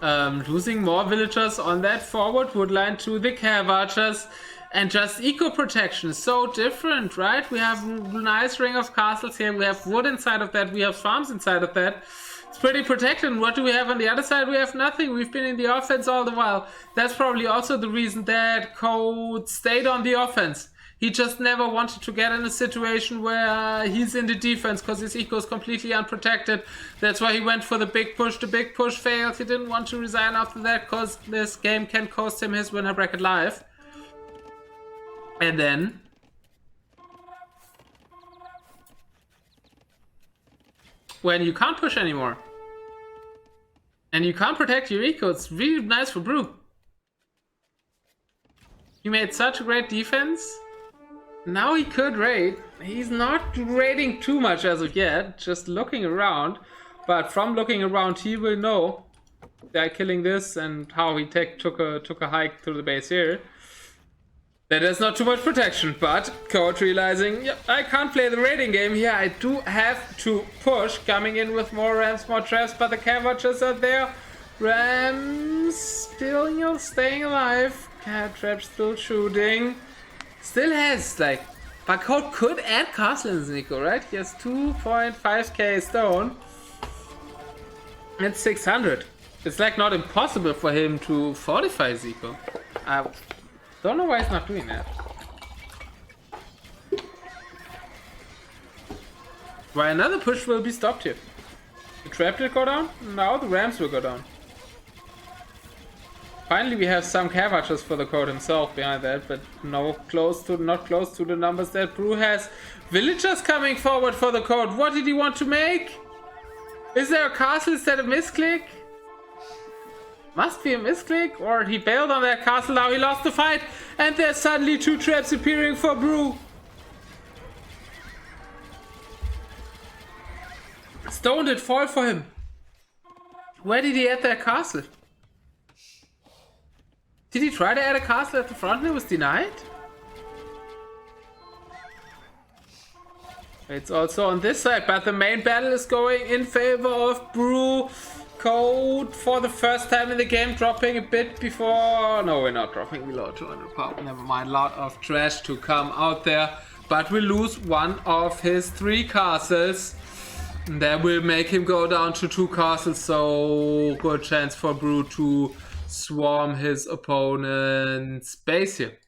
Losing more villagers on that forward wood line to the cav archers. And just eco protection is so different, right? We have a nice ring of castles here, we have wood inside of that, we have farms inside of that. It's pretty protected. And what do we have on the other side? We have nothing. We've been in the offense all the while. That's probably also the reason that Code stayed on the offense. He just never wanted to get in a situation where he's in the defense because his eco is completely unprotected. That's why he went for the big push. The big push failed. He didn't want to resign after that because this game can cost him his winner bracket life. And then when you can't push anymore and you can't protect your eco, it's really nice for Brew. He made such a great defense. Now he could raid. He's not raiding too much as of yet, just looking around. But from looking around, he will know they're killing this and how he took a hike through the base here. That is not too much protection, but Code realizing, yep, I can't play the raiding game here. I do have to push, coming in with more rams, more traps, but the cav archers are there. Rams still, you know, staying alive. Cat traps still shooting. Still has, like, but Code could add castle in Nico, right? He has 2.5k stone. It's 600. It's like not impossible for him to fortify Zico. I don't know why he's not doing that. Why another push will be stopped here. The trap did go down, now the rams will go down. Finally we have some cav archers for the Code himself behind that, but not close to the numbers that Brew has. Villagers coming forward for the Code. What did he want to make? Is there a castle instead of misclick? Must be a misclick, or he bailed on that castle, now he lost the fight, and there's suddenly 2 traps appearing for Brew. Stone did fall for him. Where did he add that castle? Did he try to add a castle at the front and it was denied? It's also on this side, but the main battle is going in favor of Brew. Code for the first time in the game dropping a bit before. No, we're not dropping below 200 power. Never mind, lot of trash to come out there. But we lose one of his 3 castles. That will make him go down to 2 castles. So good chance for Brew to swarm his opponent's base here.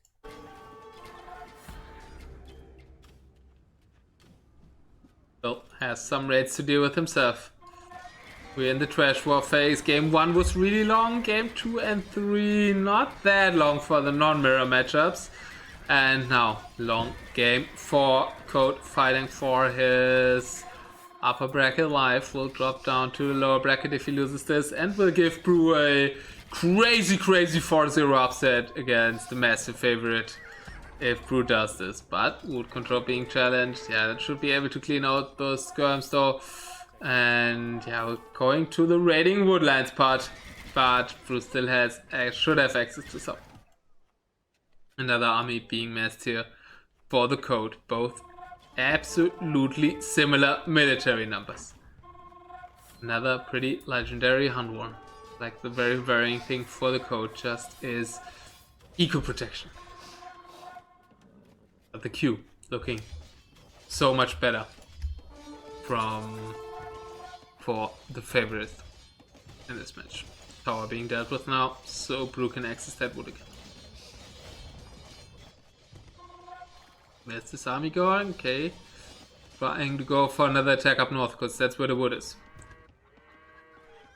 So has some raids to deal with himself. We're in the trash war phase. Game 1 was really long. Game 2 and 3 not that long for the non-mirror matchups. And now long game 4. Code fighting for his upper bracket life will drop down to the lower bracket if he loses this, and will give Brew a crazy 4-0 upset against the massive favorite if Brew does this. But wood control being challenged, yeah, that should be able to clean out those skirms though. And yeah, we're going to the raiding woodlands part, but Brew still should have access to some. Another army being massed here for the code, both absolutely similar military numbers. Another pretty legendary hunt one. Like the very varying thing for the code just is eco protection. But the Q looking so much better for the favorite in this match. Tower being dealt with now, so Brew can access that wood again. Where's this army going? Okay. Trying to go for another attack up north, because that's where the wood is.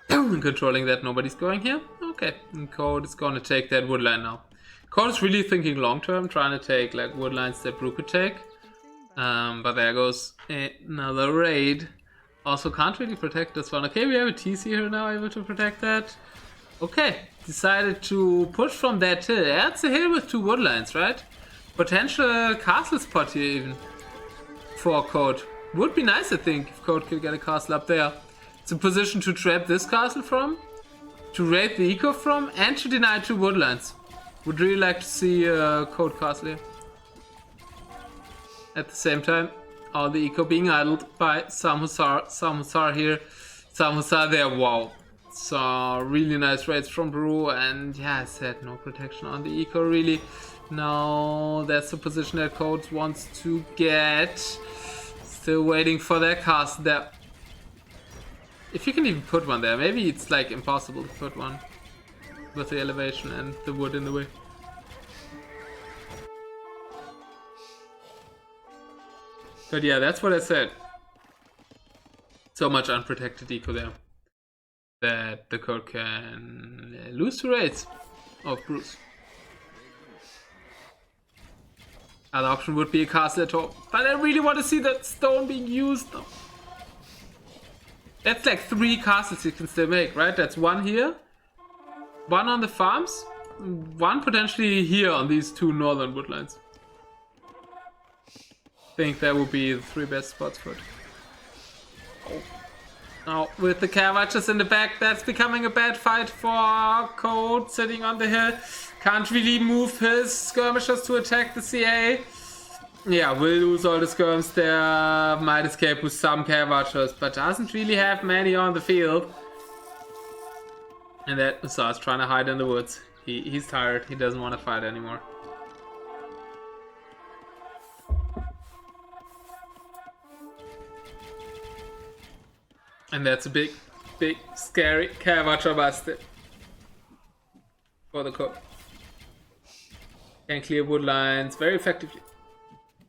Controlling that nobody's going here. Okay. And Code is going to take that wood line now. Code is really thinking long term, trying to take like wood lines that Brew could take. But there goes another raid. Also can't really protect this one. Okay, we have a TC here now able to protect that. Okay. Decided to push from that hill. That's a hill with 2 wood lines, right? Potential castle spot here even for Code. Would be nice, I think, if Code could get a castle up there. It's a position to trap this castle from, to raid the eco from, and to deny 2 woodlands. Would really like to see a Code castle here. At the same time, all the eco being idled by some Hussar here, some Hussar there, wow. So really nice raids from Brew, and yeah, I said no protection on the eco really. No, that's the position that Code wants to get. Still waiting for that castle there. If you can even put one there, maybe it's like impossible to put one with the elevation and the wood in the way. But yeah, that's what I said. So much unprotected eco there that the Code can lose to raids of Bruce. Other option would be a castle at home, but I really want to see that stone being used though. That's like 3 castles you can still make, right? That's 1 here, 1 on the farms, 1 potentially here on these 2 northern woodlines. I think that would be the 3 best spots for it. Oh. Now with the Caravagers in the back, that's becoming a bad fight for Code sitting on the hill. Can't really move his skirmishers to attack the CA. Yeah, will lose all the skirms there. Might escape with some Caravagers, but doesn't really have many on the field. And that Hussar's trying to hide in the woods. He's tired. He doesn't want to fight anymore. And that's a big, scary Caravaggio busted for the Code. Can clear wood lines very effectively.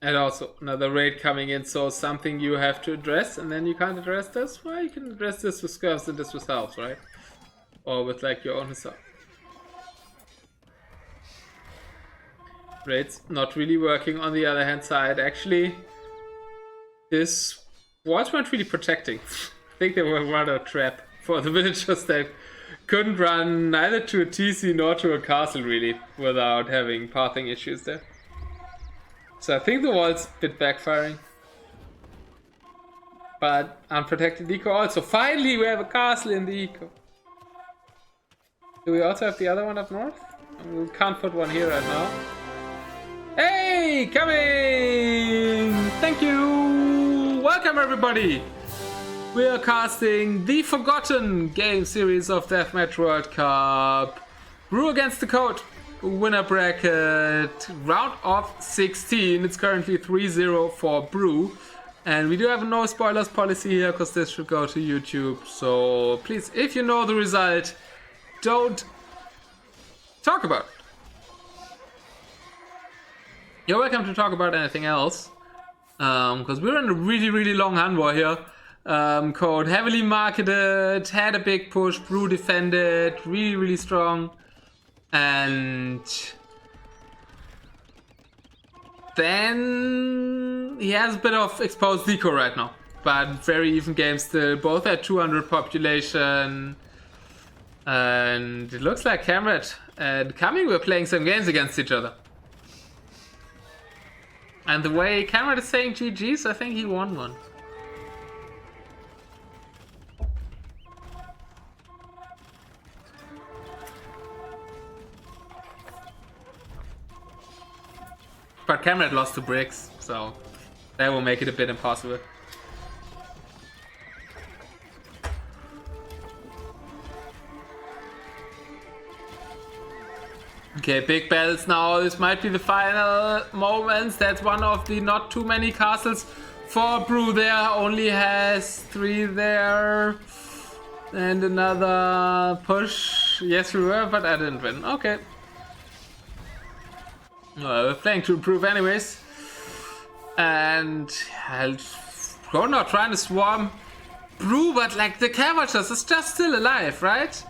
And also another raid coming in, so something you have to address, and then you can't address this. Well, you can address this with skirms and this with helps, right? Or with like your own Hussar. Raids not really working on the other hand side. Actually, this walls weren't really protecting. I think they were rather a trap for the villagers that couldn't run neither to a TC nor to a castle really without having pathing issues there. So I think the wall's a bit backfiring. But unprotected eco also. Finally we have a castle in the eco. Do we also have the other one up north? We can't put one here right now. Hey, coming! Thank you! Welcome everybody! We are casting the Forgotten game series of Deathmatch World Cup. Brew against TheCode. Winner bracket. Round of 16. It's currently 3-0 for Brew. And we do have a no spoilers policy here because this should go to YouTube. So please, if you know the result, don't talk about it. You're welcome to talk about anything else. Because we're in a really long hand war here. Code heavily marketed, had a big push, Brew defended, really strong, and then he has a bit of exposed deco right now. but very even game still. Both at 200 population. And it looks like Camrad and Kami were playing some games against each other. And the way Camrad is saying GG's, I think he won one. But Camrad lost to bricks, so that will make it a bit impossible. Okay, big battles now. This might be the final moments. That's one of the not too many castles for Brew there. Only has 3 there. And another push. Yes, we were, but I didn't win. Okay. Well, we're playing to improve anyways. And I'll not trying to swarm Brew, but like the Cavaters is just still alive, right?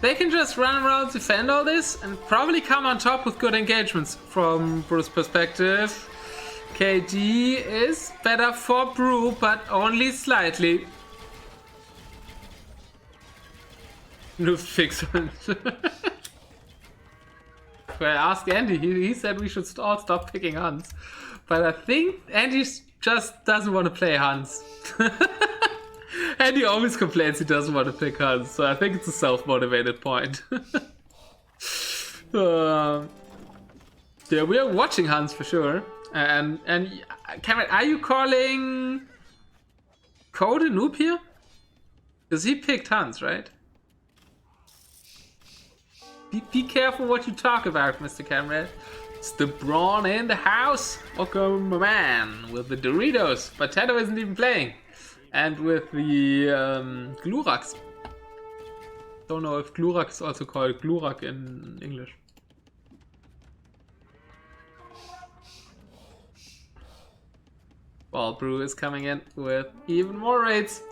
They can just run around, defend all this, and probably come on top with good engagements from Brew's perspective. KD is better for Brew, but only slightly. New fix. Well, ask Andy. He said we should all stop picking Hans. But I think Andy just doesn't want to play Hans. And he always complains he doesn't want to pick Hans, so I think it's a self-motivated point. Yeah, we are watching Hans for sure. And Cameron, are you calling Code a noob here? Because he picked Hans, right? Be careful what you talk about, Mr. Cameron. It's the Brawn in the house. Welcome, my man, with the Doritos. But Tato isn't even playing. And with the Glurax. Don't know if Glurak is also called Glurak in English. Well, Brew is coming in with even more raids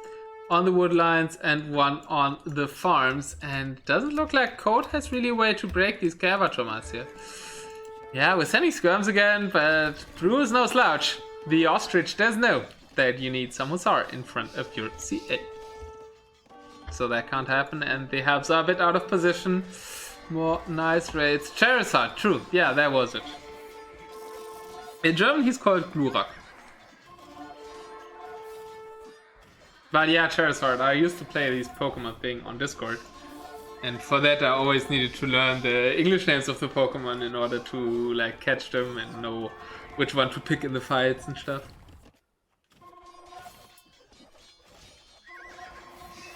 on the wood lines and one on the farms. And doesn't look like Code has really a way to break these Cavatromas here. Yeah, we're sending skirms again, but Brew is no slouch. The ostrich does know that you need some Hussar in front of your CA. So that can't happen, and the Habs are a bit out of position. More nice raids. Charizard, true. Yeah, that was it. In German, he's called Glurak. But yeah, Charizard. I used to play these Pokemon thing on Discord. And for that, I always needed to learn the English names of the Pokemon in order to like catch them and know which one to pick in the fights and stuff.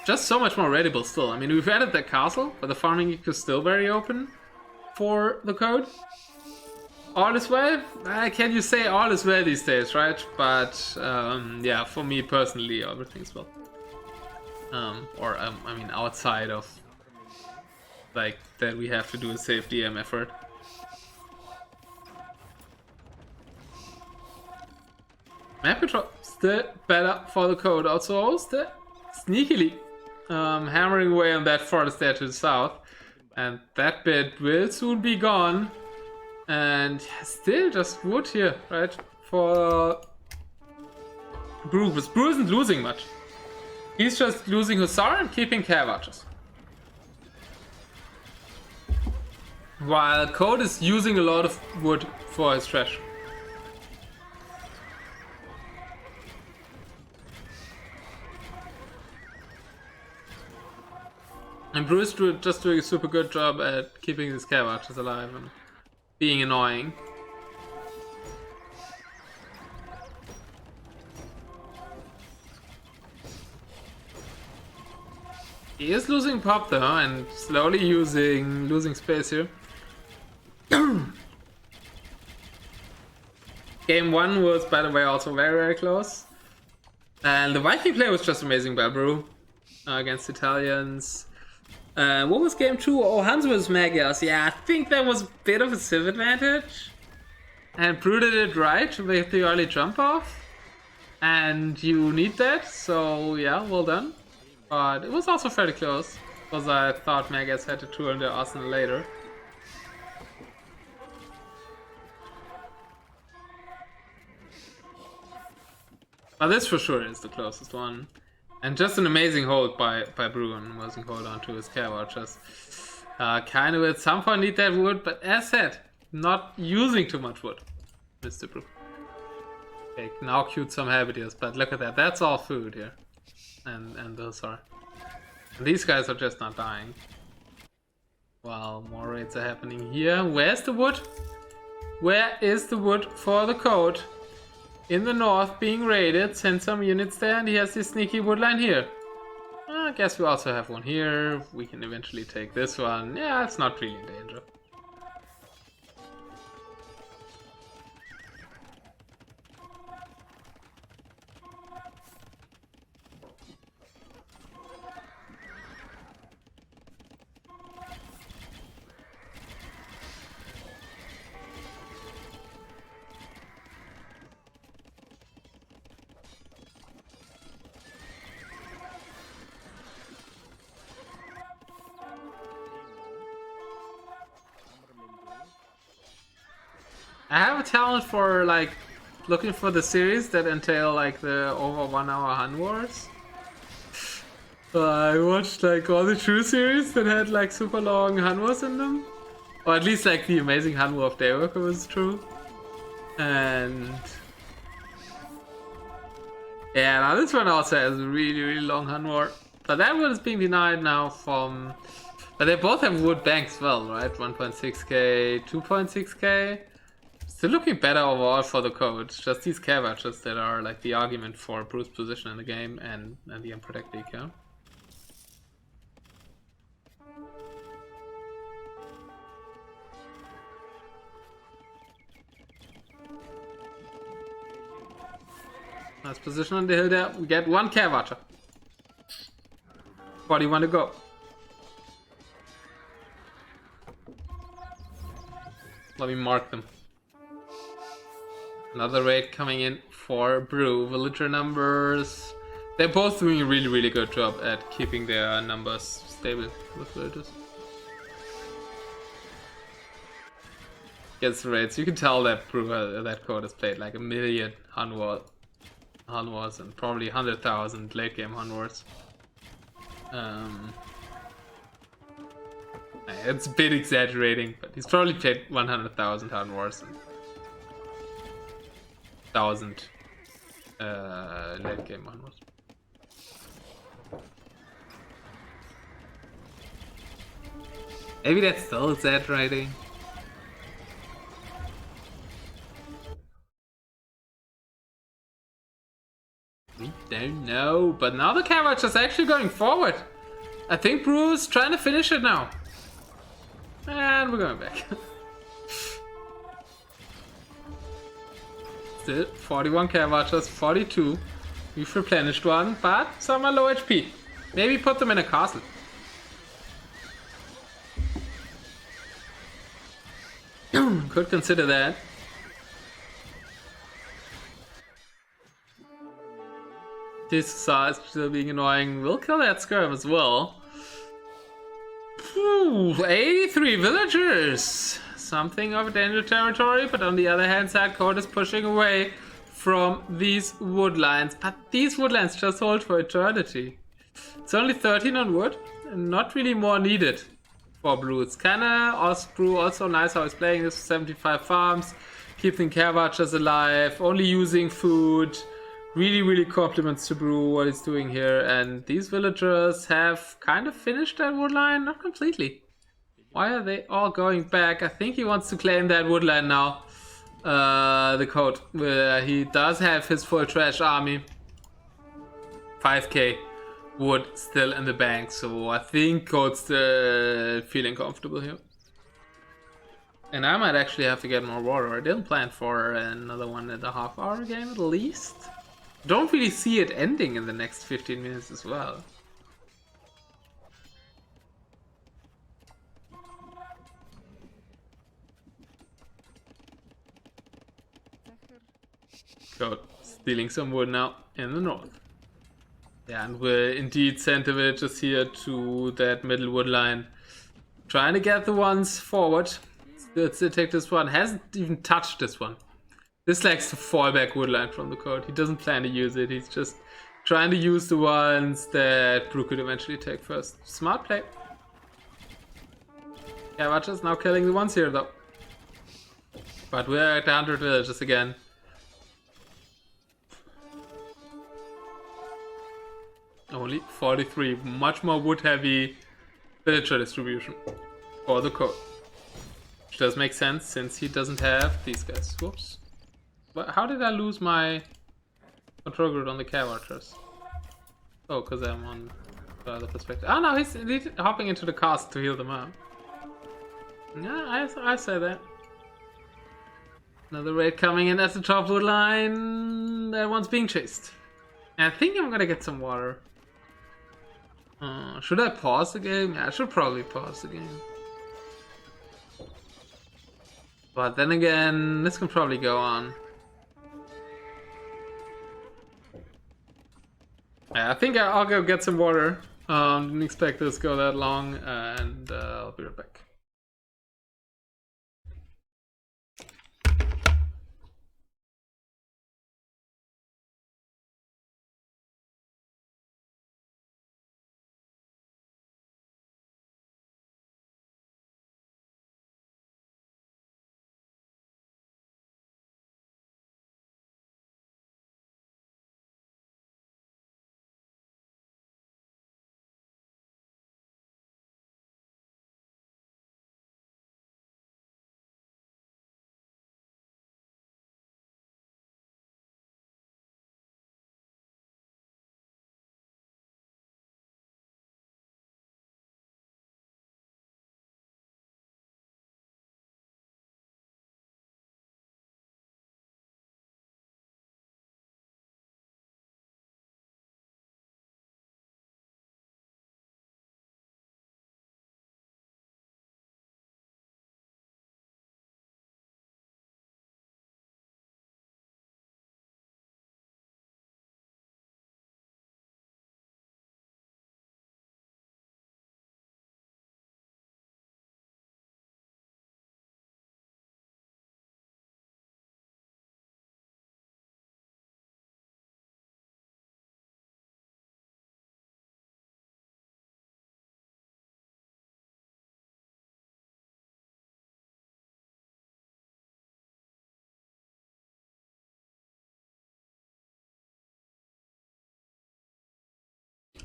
Just so much more raidable still. I mean, we've added the castle, but the farming geek is still very open for the code. All is well? Can you say all is well these days, right? But yeah, for me personally, everything's well. I mean, outside of like that, we have to do a safe DM effort. Map control still better for the code. Also, still sneakily hammering away on that forest there to the south, and that bit will soon be gone. And still just wood here, right? For Brew. But Brew isn't losing much. He's just losing Hussar and keeping Cavaters. While Code is using a lot of wood for his trash. And Brew is just doing a super good job at keeping his Cavaters alive and being annoying. He is losing pop though, and slowly losing space here. Game 1 was, by the way, also very, very close. And the Viking play was just amazing by Brew against Italians. What was game 2? Oh, Hans was Magias. Yeah, I think that was a bit of a civ advantage. And Brew did it right with the early jump off. And you need that, so yeah, well done. But it was also fairly close, because I thought Magias had to turn their arsenal later. But this for sure is the closest one. And just an amazing hold by Brew, an amazing hold on to his care watchers. Kind of at some point need that wood, but as said, not using too much wood, Mr. Brew. Okay, now cute some habitats, but look at that, that's all food here. And those are. And these guys are just not dying. Well, more raids are happening here. Where's the wood? Where is the wood for the code? In the north, being raided. Send some units there, and he has this sneaky wood line here. I guess we also have one here. We can eventually take this one. Yeah, it's not really in danger. I have a talent for like looking for the series that entail like the over 1 hour Hun Wars. I watched like all the true series that had like super long Hun Wars in them. Or at least like the amazing Hun War of Dayworker was true. And yeah, now this one also has a really long Hun War. But that one is being denied now from... But they both have wood banks as well, right? 1.6k, 2.6k. Still looking better overall for the code. Just these care watchers that are like the argument for Bruce's position in the game and the Unprotect League, yeah? Nice position on the hill there. We get one care watcher. 41 to go. Let me mark them. Another raid coming in for Brew. Villager numbers. They're both doing a really good job at keeping their numbers stable with villagers. Gets the raids. You can tell that Brew, that code has played like 1 million Hun Wars and probably 100,000 late game Hun Wars. It's a bit exaggerating, but he's probably played 100,000 Hun Wars and 1,000 late game Hun Wars. Maybe that's still exaggerating. We don't know, but now the camera is actually going forward. I think Bruce trying to finish it now. And we're going back. Still 41 care watchers, 42. We've replenished one, but some are low HP. Maybe put them in a castle. Could consider that. This size still being annoying. We'll kill that skirm as well. 83 villagers. Something of a danger territory, but on the other hand side, Code is pushing away from these wood lines. But these wood lines just hold for eternity. It's only 13 on wood, and not really more needed for Blue. It's kinda also nice how he's playing this 75 farms, keeping care watchers alive, only using food. Really compliments to Brew what he's doing here, and these villagers have kind of finished that wood line, not completely. Why are they all going back? I think he wants to claim that wood line now. The code, he does have his full trash army. 5k wood still in the bank, so I think Code's feeling comfortable here. And I might actually have to get more water. I didn't plan for another 1.5 hour game at least. Don't really see it ending in the next 15 minutes as well. Code stealing some wood now in the north. Yeah, and we'll indeed send the villagers here to that middle wood line. Trying to get the ones forward. Still take this one. Hasn't even touched this one. This likes to fall back woodline from the code. He doesn't plan to use it. He's just trying to use the ones that Brew could eventually take first. Smart play. Yeah, Watcher's now killing the ones here though. But we're at 100 villages again. Only 43. Much more wood heavy villager distribution for the code. Which does make sense since he doesn't have these guys. Whoops. How did I lose my control grid on the care watchers? Oh, because I'm on the other perspective. Oh no, he's hopping into the cast to heal them up. Yeah, I say that. Another raid coming in at the top wood line. That one's being chased. And I think I'm gonna get some water. Should I pause the game? Yeah, I should probably pause the game. But then again, this can probably go on. Yeah, I think I'll go get some water. Didn't expect this to go that long, and I'll be right back.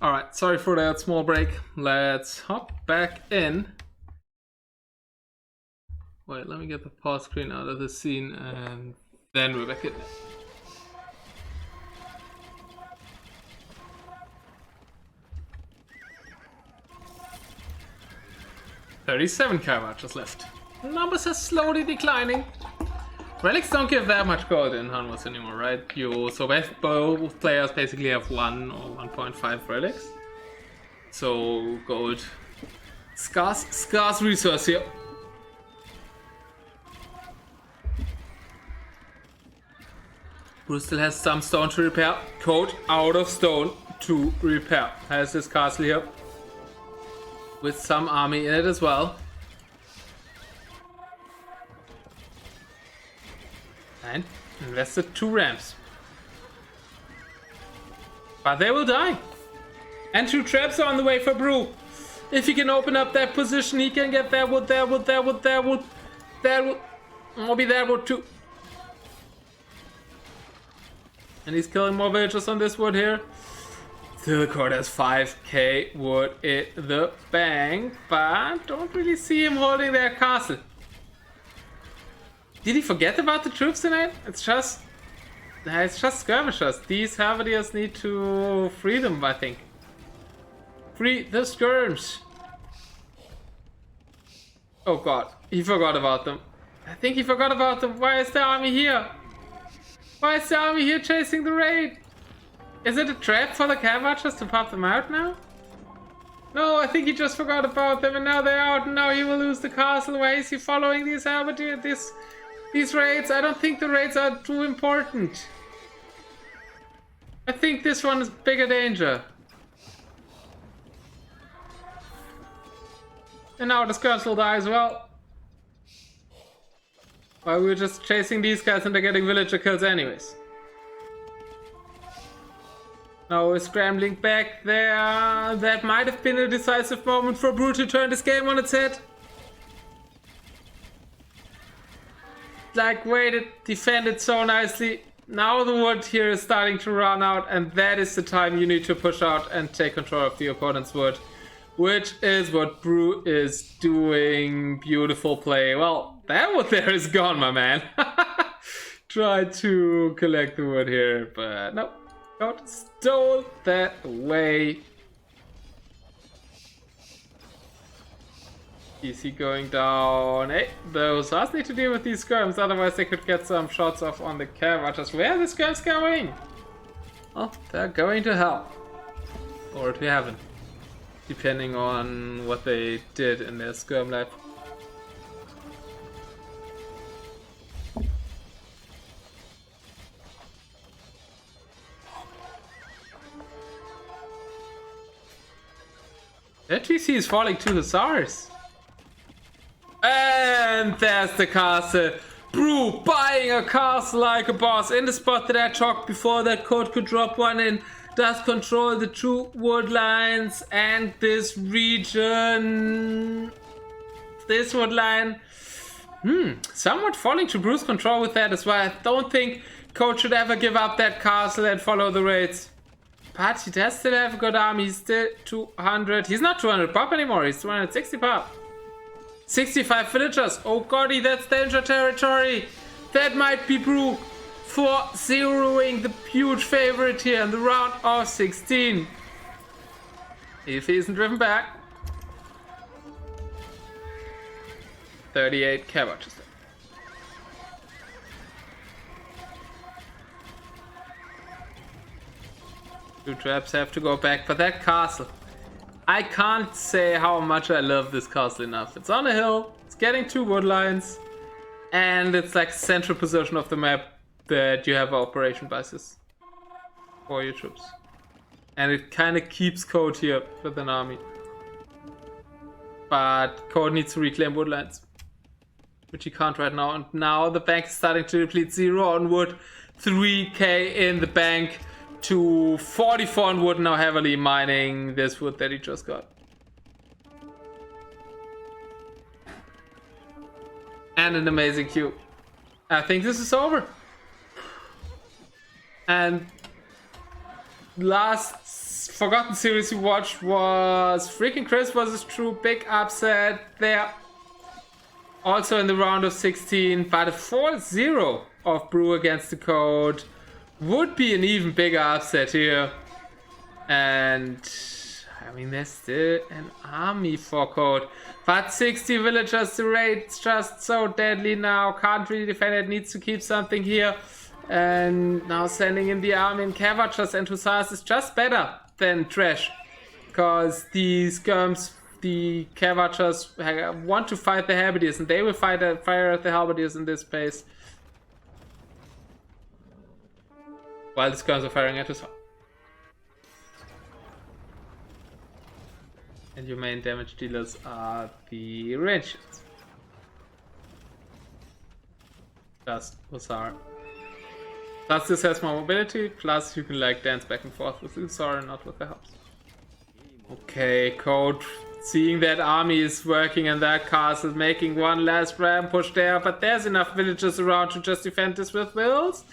Alright, sorry for that small break. Let's hop back in. Wait, let me get the pause screen out of the scene and then we're back in. 37 Caravaggers left. Numbers are slowly declining. Relics don't give that much gold in Hanwars anymore, right? So both players basically have 1 or 1.5 relics. So gold. Scarce resource here. Bruce still has some stone to repair. Code out of stone to repair. Has this castle here. With some army in it as well. And invested 2 ramps. But they will die. And 2 traps are on the way for Brew. If he can open up that position, he can get that wood, that wood, that wood, that wood, that wood. Maybe that wood too. And he's killing more villagers on this wood here. TheCode has 5k wood in the bank, but don't really see him holding their castle. Did he forget about the troops tonight? It's just skirmishers. These halberdiers need to free them, I think. Free the skirms. Oh god, he forgot about them. I think he forgot about them. Why is the army here? Why is the army here chasing the raid? Is it a trap for the Caravaggers to pop them out now? No, I think he just forgot about them and now they're out and now he will lose the castle. Why is he following these halberdiers? These raids? I don't think the raids are too important. I think this one is bigger danger. And now the skirts will die as well. While we're just chasing these guys and they're getting villager kills anyways. Now we're scrambling back there. That might have been a decisive moment for Brew to turn this game on its head. Like, waited, defended so nicely. Now the wood here is starting to run out, and that is the time you need to push out and take control of the opponent's wood. Which is what Brew is doing. Beautiful play. Well, that wood there is gone, my man. Try to collect the wood here, but nope. God stole that away. Easy going down. Hey, those us need to deal with these skirms, otherwise they could get some shots off on the Cavaters. Where are the skirms going? Oh, they're going to hell. Or to heaven. Depending on what they did in their skirm lab. That GC is falling to the SARS. And there's the castle. Brew buying a castle like a boss in the spot that I talked before. That code could drop one in. Does control the two wood lines and this region. This wood line. Somewhat falling to Brew's control with that as well. I don't think Code should ever give up that castle and follow the raids. But he does still have a good army. He's still 200. He's not 200 pop anymore. He's 260 pop. 65 villagers. Oh goddy, that's danger territory. That might be Brew for zeroing the huge favorite here in the round of 16. If he isn't driven back. 38 Cavaters. Two traps have to go back, but that castle. I can't say how much I love this castle enough. It's on a hill, it's getting two wood lines, and it's like central position of the map that you have operation bases for your troops. And it kind of keeps Code here with an army. But Code needs to reclaim wood lines, which he can't right now. And now the bank is starting to deplete 0 on wood, 3k in the bank. To 44 on wood, now heavily mining this wood that he just got. And an amazing queue. I think this is over. And last Forgotten series we watched was Freaking Chris vs. True. Big upset there. Also in the round of 16, but a 4-0 of Brew against the Code. Would be an even bigger upset here. And I mean, there's still an army for Code. But 60 villagers, the raid's just so deadly now. Can't really defend it, needs to keep something here. And now sending in the army in Cavaters and Hussars is just better than Trash. Because these skirms, the Cavaters want to fight the Halberdiers, and they will fire at the Halberdiers in this space. While the skirms are firing at his heart. And your main damage dealers are the ranged. Just Hussar. Plus this has more mobility, plus you can like dance back and forth with the Hussar and not with the helps. Okay, Code seeing that army is working in that castle, making one last ram push there, but there's enough villagers around to just defend this with wills.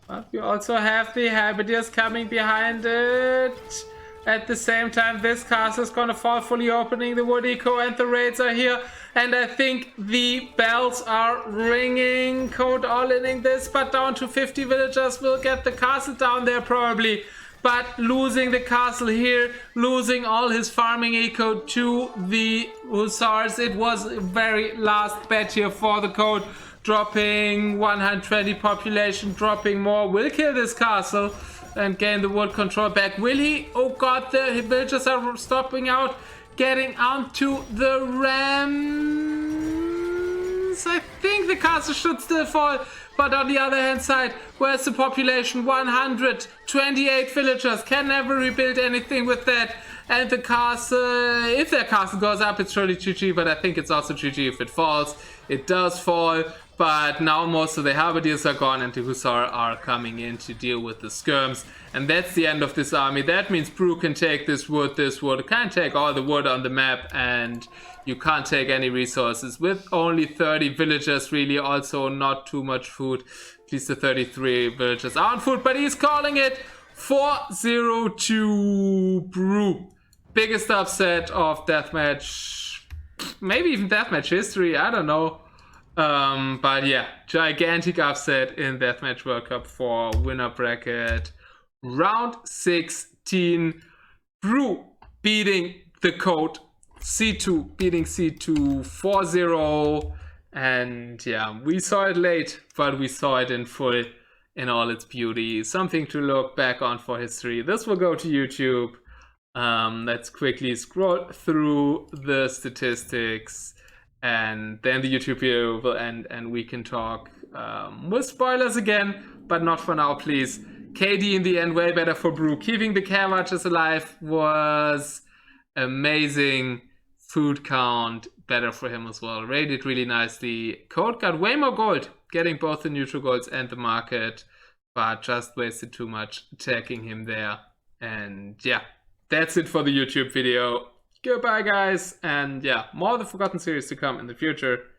But we also have the Halberdiers coming behind it. At the same time, this castle is gonna fall, fully opening the wood eco, and the raids are here. And I think the bells are ringing. Code all-inning this, but down to 50 villagers will get the castle down there probably. But losing the castle here, losing all his farming eco to the Hussars. It was a very last bet here for the Code. Dropping 120 population, dropping more, will kill this castle and gain the wood control back. Will he? Oh god, the villagers are stopping out, getting onto the rams. I think the castle should still fall, but on the other hand side, where's the population? 128 villagers, can never rebuild anything with that. And the castle, if their castle goes up, it's surely GG, but I think it's also GG if it falls. It does fall, But now most of the halberdiers are gone and the hussar are coming in to deal with the skirms. And that's the end of this army. That means Brew can take this wood, can't take all the wood on the map, and you can't take any resources. With only 30 villagers, really, also not too much food. At least the 33 villagers are on food, but he's calling it 4-0-2 Brew. Biggest upset of deathmatch, maybe even deathmatch history, I don't know. But yeah, gigantic upset in Deathmatch World Cup for winner bracket. Round 16, Brew beating TheCode, C2 beating C2 4-0. And yeah, we saw it late, but we saw it in full, in all its beauty. Something to look back on for history. This will go to YouTube. Let's quickly scroll through the statistics, and then the YouTube video will end and we can talk with spoilers again, but not for now, please. KD in the end, way better for Brew. Keeping the Caravagers alive was amazing. Food count, better for him as well. Rated really nicely. Code got way more gold, getting both the neutral golds and the market, but just wasted too much attacking him there. And yeah, that's it for the YouTube video. Goodbye, guys. And yeah, more of the Forgotten series to come in the future.